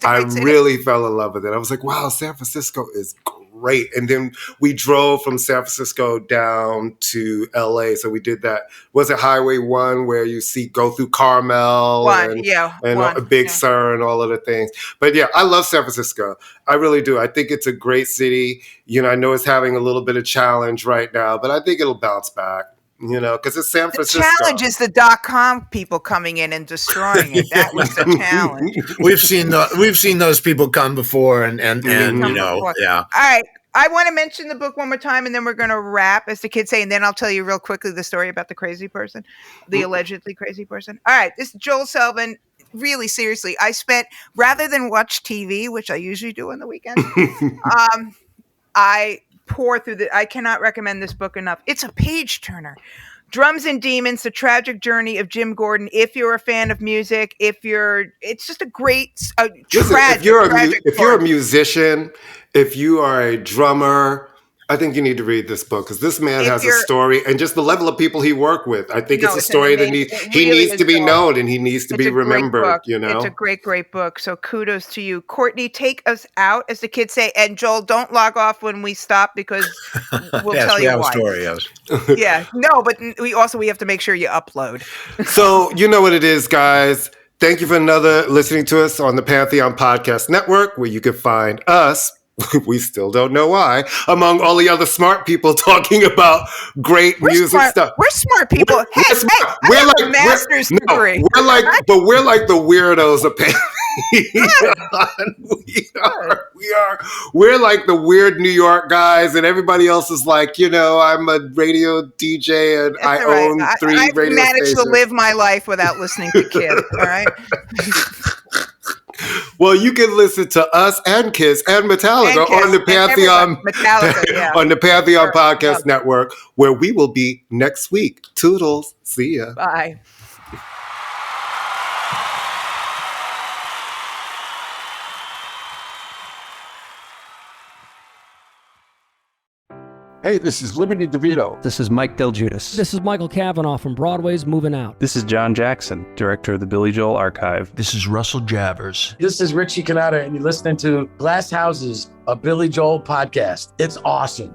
I really fell in love with it. I was like, wow, San Francisco is great. And then we drove from San Francisco down to LA. So we did that. Was it Highway 1 where you go through Carmel and Big Sur and all of the things. But yeah, I love San Francisco. I really do. I think it's a great city. I know it's having a little bit of challenge right now, but I think it'll bounce back. Because it's San Francisco. The challenge is the .com people coming in and destroying it. That was the challenge. We've seen those people come before, and yeah. All right. I want to mention the book one more time, and then we're going to wrap, as the kids say, and then I'll tell you real quickly the story about the crazy person, the allegedly crazy person. All right. This is Joel Selvin. Really, seriously, I spent, rather than watch TV, which I usually do on the weekend, I pour through I cannot recommend this book enough. It's a page turner. Drums and Demons, The Tragic Journey of Jim Gordon. If you're a fan of music, it's just a great, tragic. If you're a musician, if you are a drummer, I think you need to read this book because this man has a story and just the level of people he worked with. I think it's a story that needs to be known and he needs to be remembered. It's a great, great book. So kudos to you. Courtney, take us out, as the kids say. And Joel, don't log off when we stop because we'll tell you why. Story, yes. Yeah. No, but we have to make sure you upload. So you know what it is, guys. Thank you for listening to us on the Pantheon Podcast Network, where you can find us. We still don't know why. Among all the other smart people talking about great music stuff. We're smart people. We're smart. I have a master's degree. We're like the weirdos of Pantheon. We're like the weird New York guys, and everybody else is like, I'm a radio DJ and I own 3 radio stations. I managed to live my life without listening to Kiss. All right. Well, you can listen to us and Kiss and Metallica on the Pantheon on the Pantheon Podcast Network, where we will be next week. Toodles. See ya. Bye. Hey, this is Liberty DeVito. This is Mike Del Giudice. This is Michael Cavanaugh from Broadway's Moving Out. This is John Jackson, director of the Billy Joel Archive. This is Russell Javers. This is Richie Cannata, and you're listening to Glass Houses, a Billy Joel podcast. It's awesome.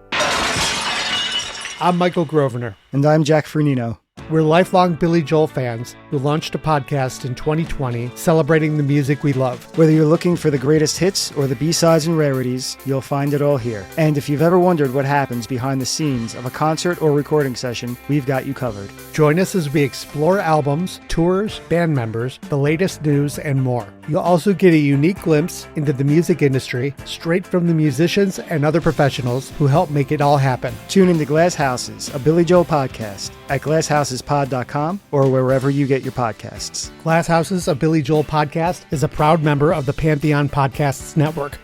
I'm Michael Grosvenor. And I'm Jack Fernino. We're lifelong Billy Joel fans who launched a podcast in 2020 celebrating the music we love. Whether you're looking for the greatest hits or the B-sides and rarities, you'll find it all here. And if you've ever wondered what happens behind the scenes of a concert or recording session, we've got you covered. Join us as we explore albums, tours, band members, the latest news, and more. You'll also get a unique glimpse into the music industry straight from the musicians and other professionals who help make it all happen. Tune into Glass Houses, a Billy Joel podcast at glasshousespod.com or wherever you get your podcasts. Glass Houses, a Billy Joel podcast is a proud member of the Pantheon Podcasts network.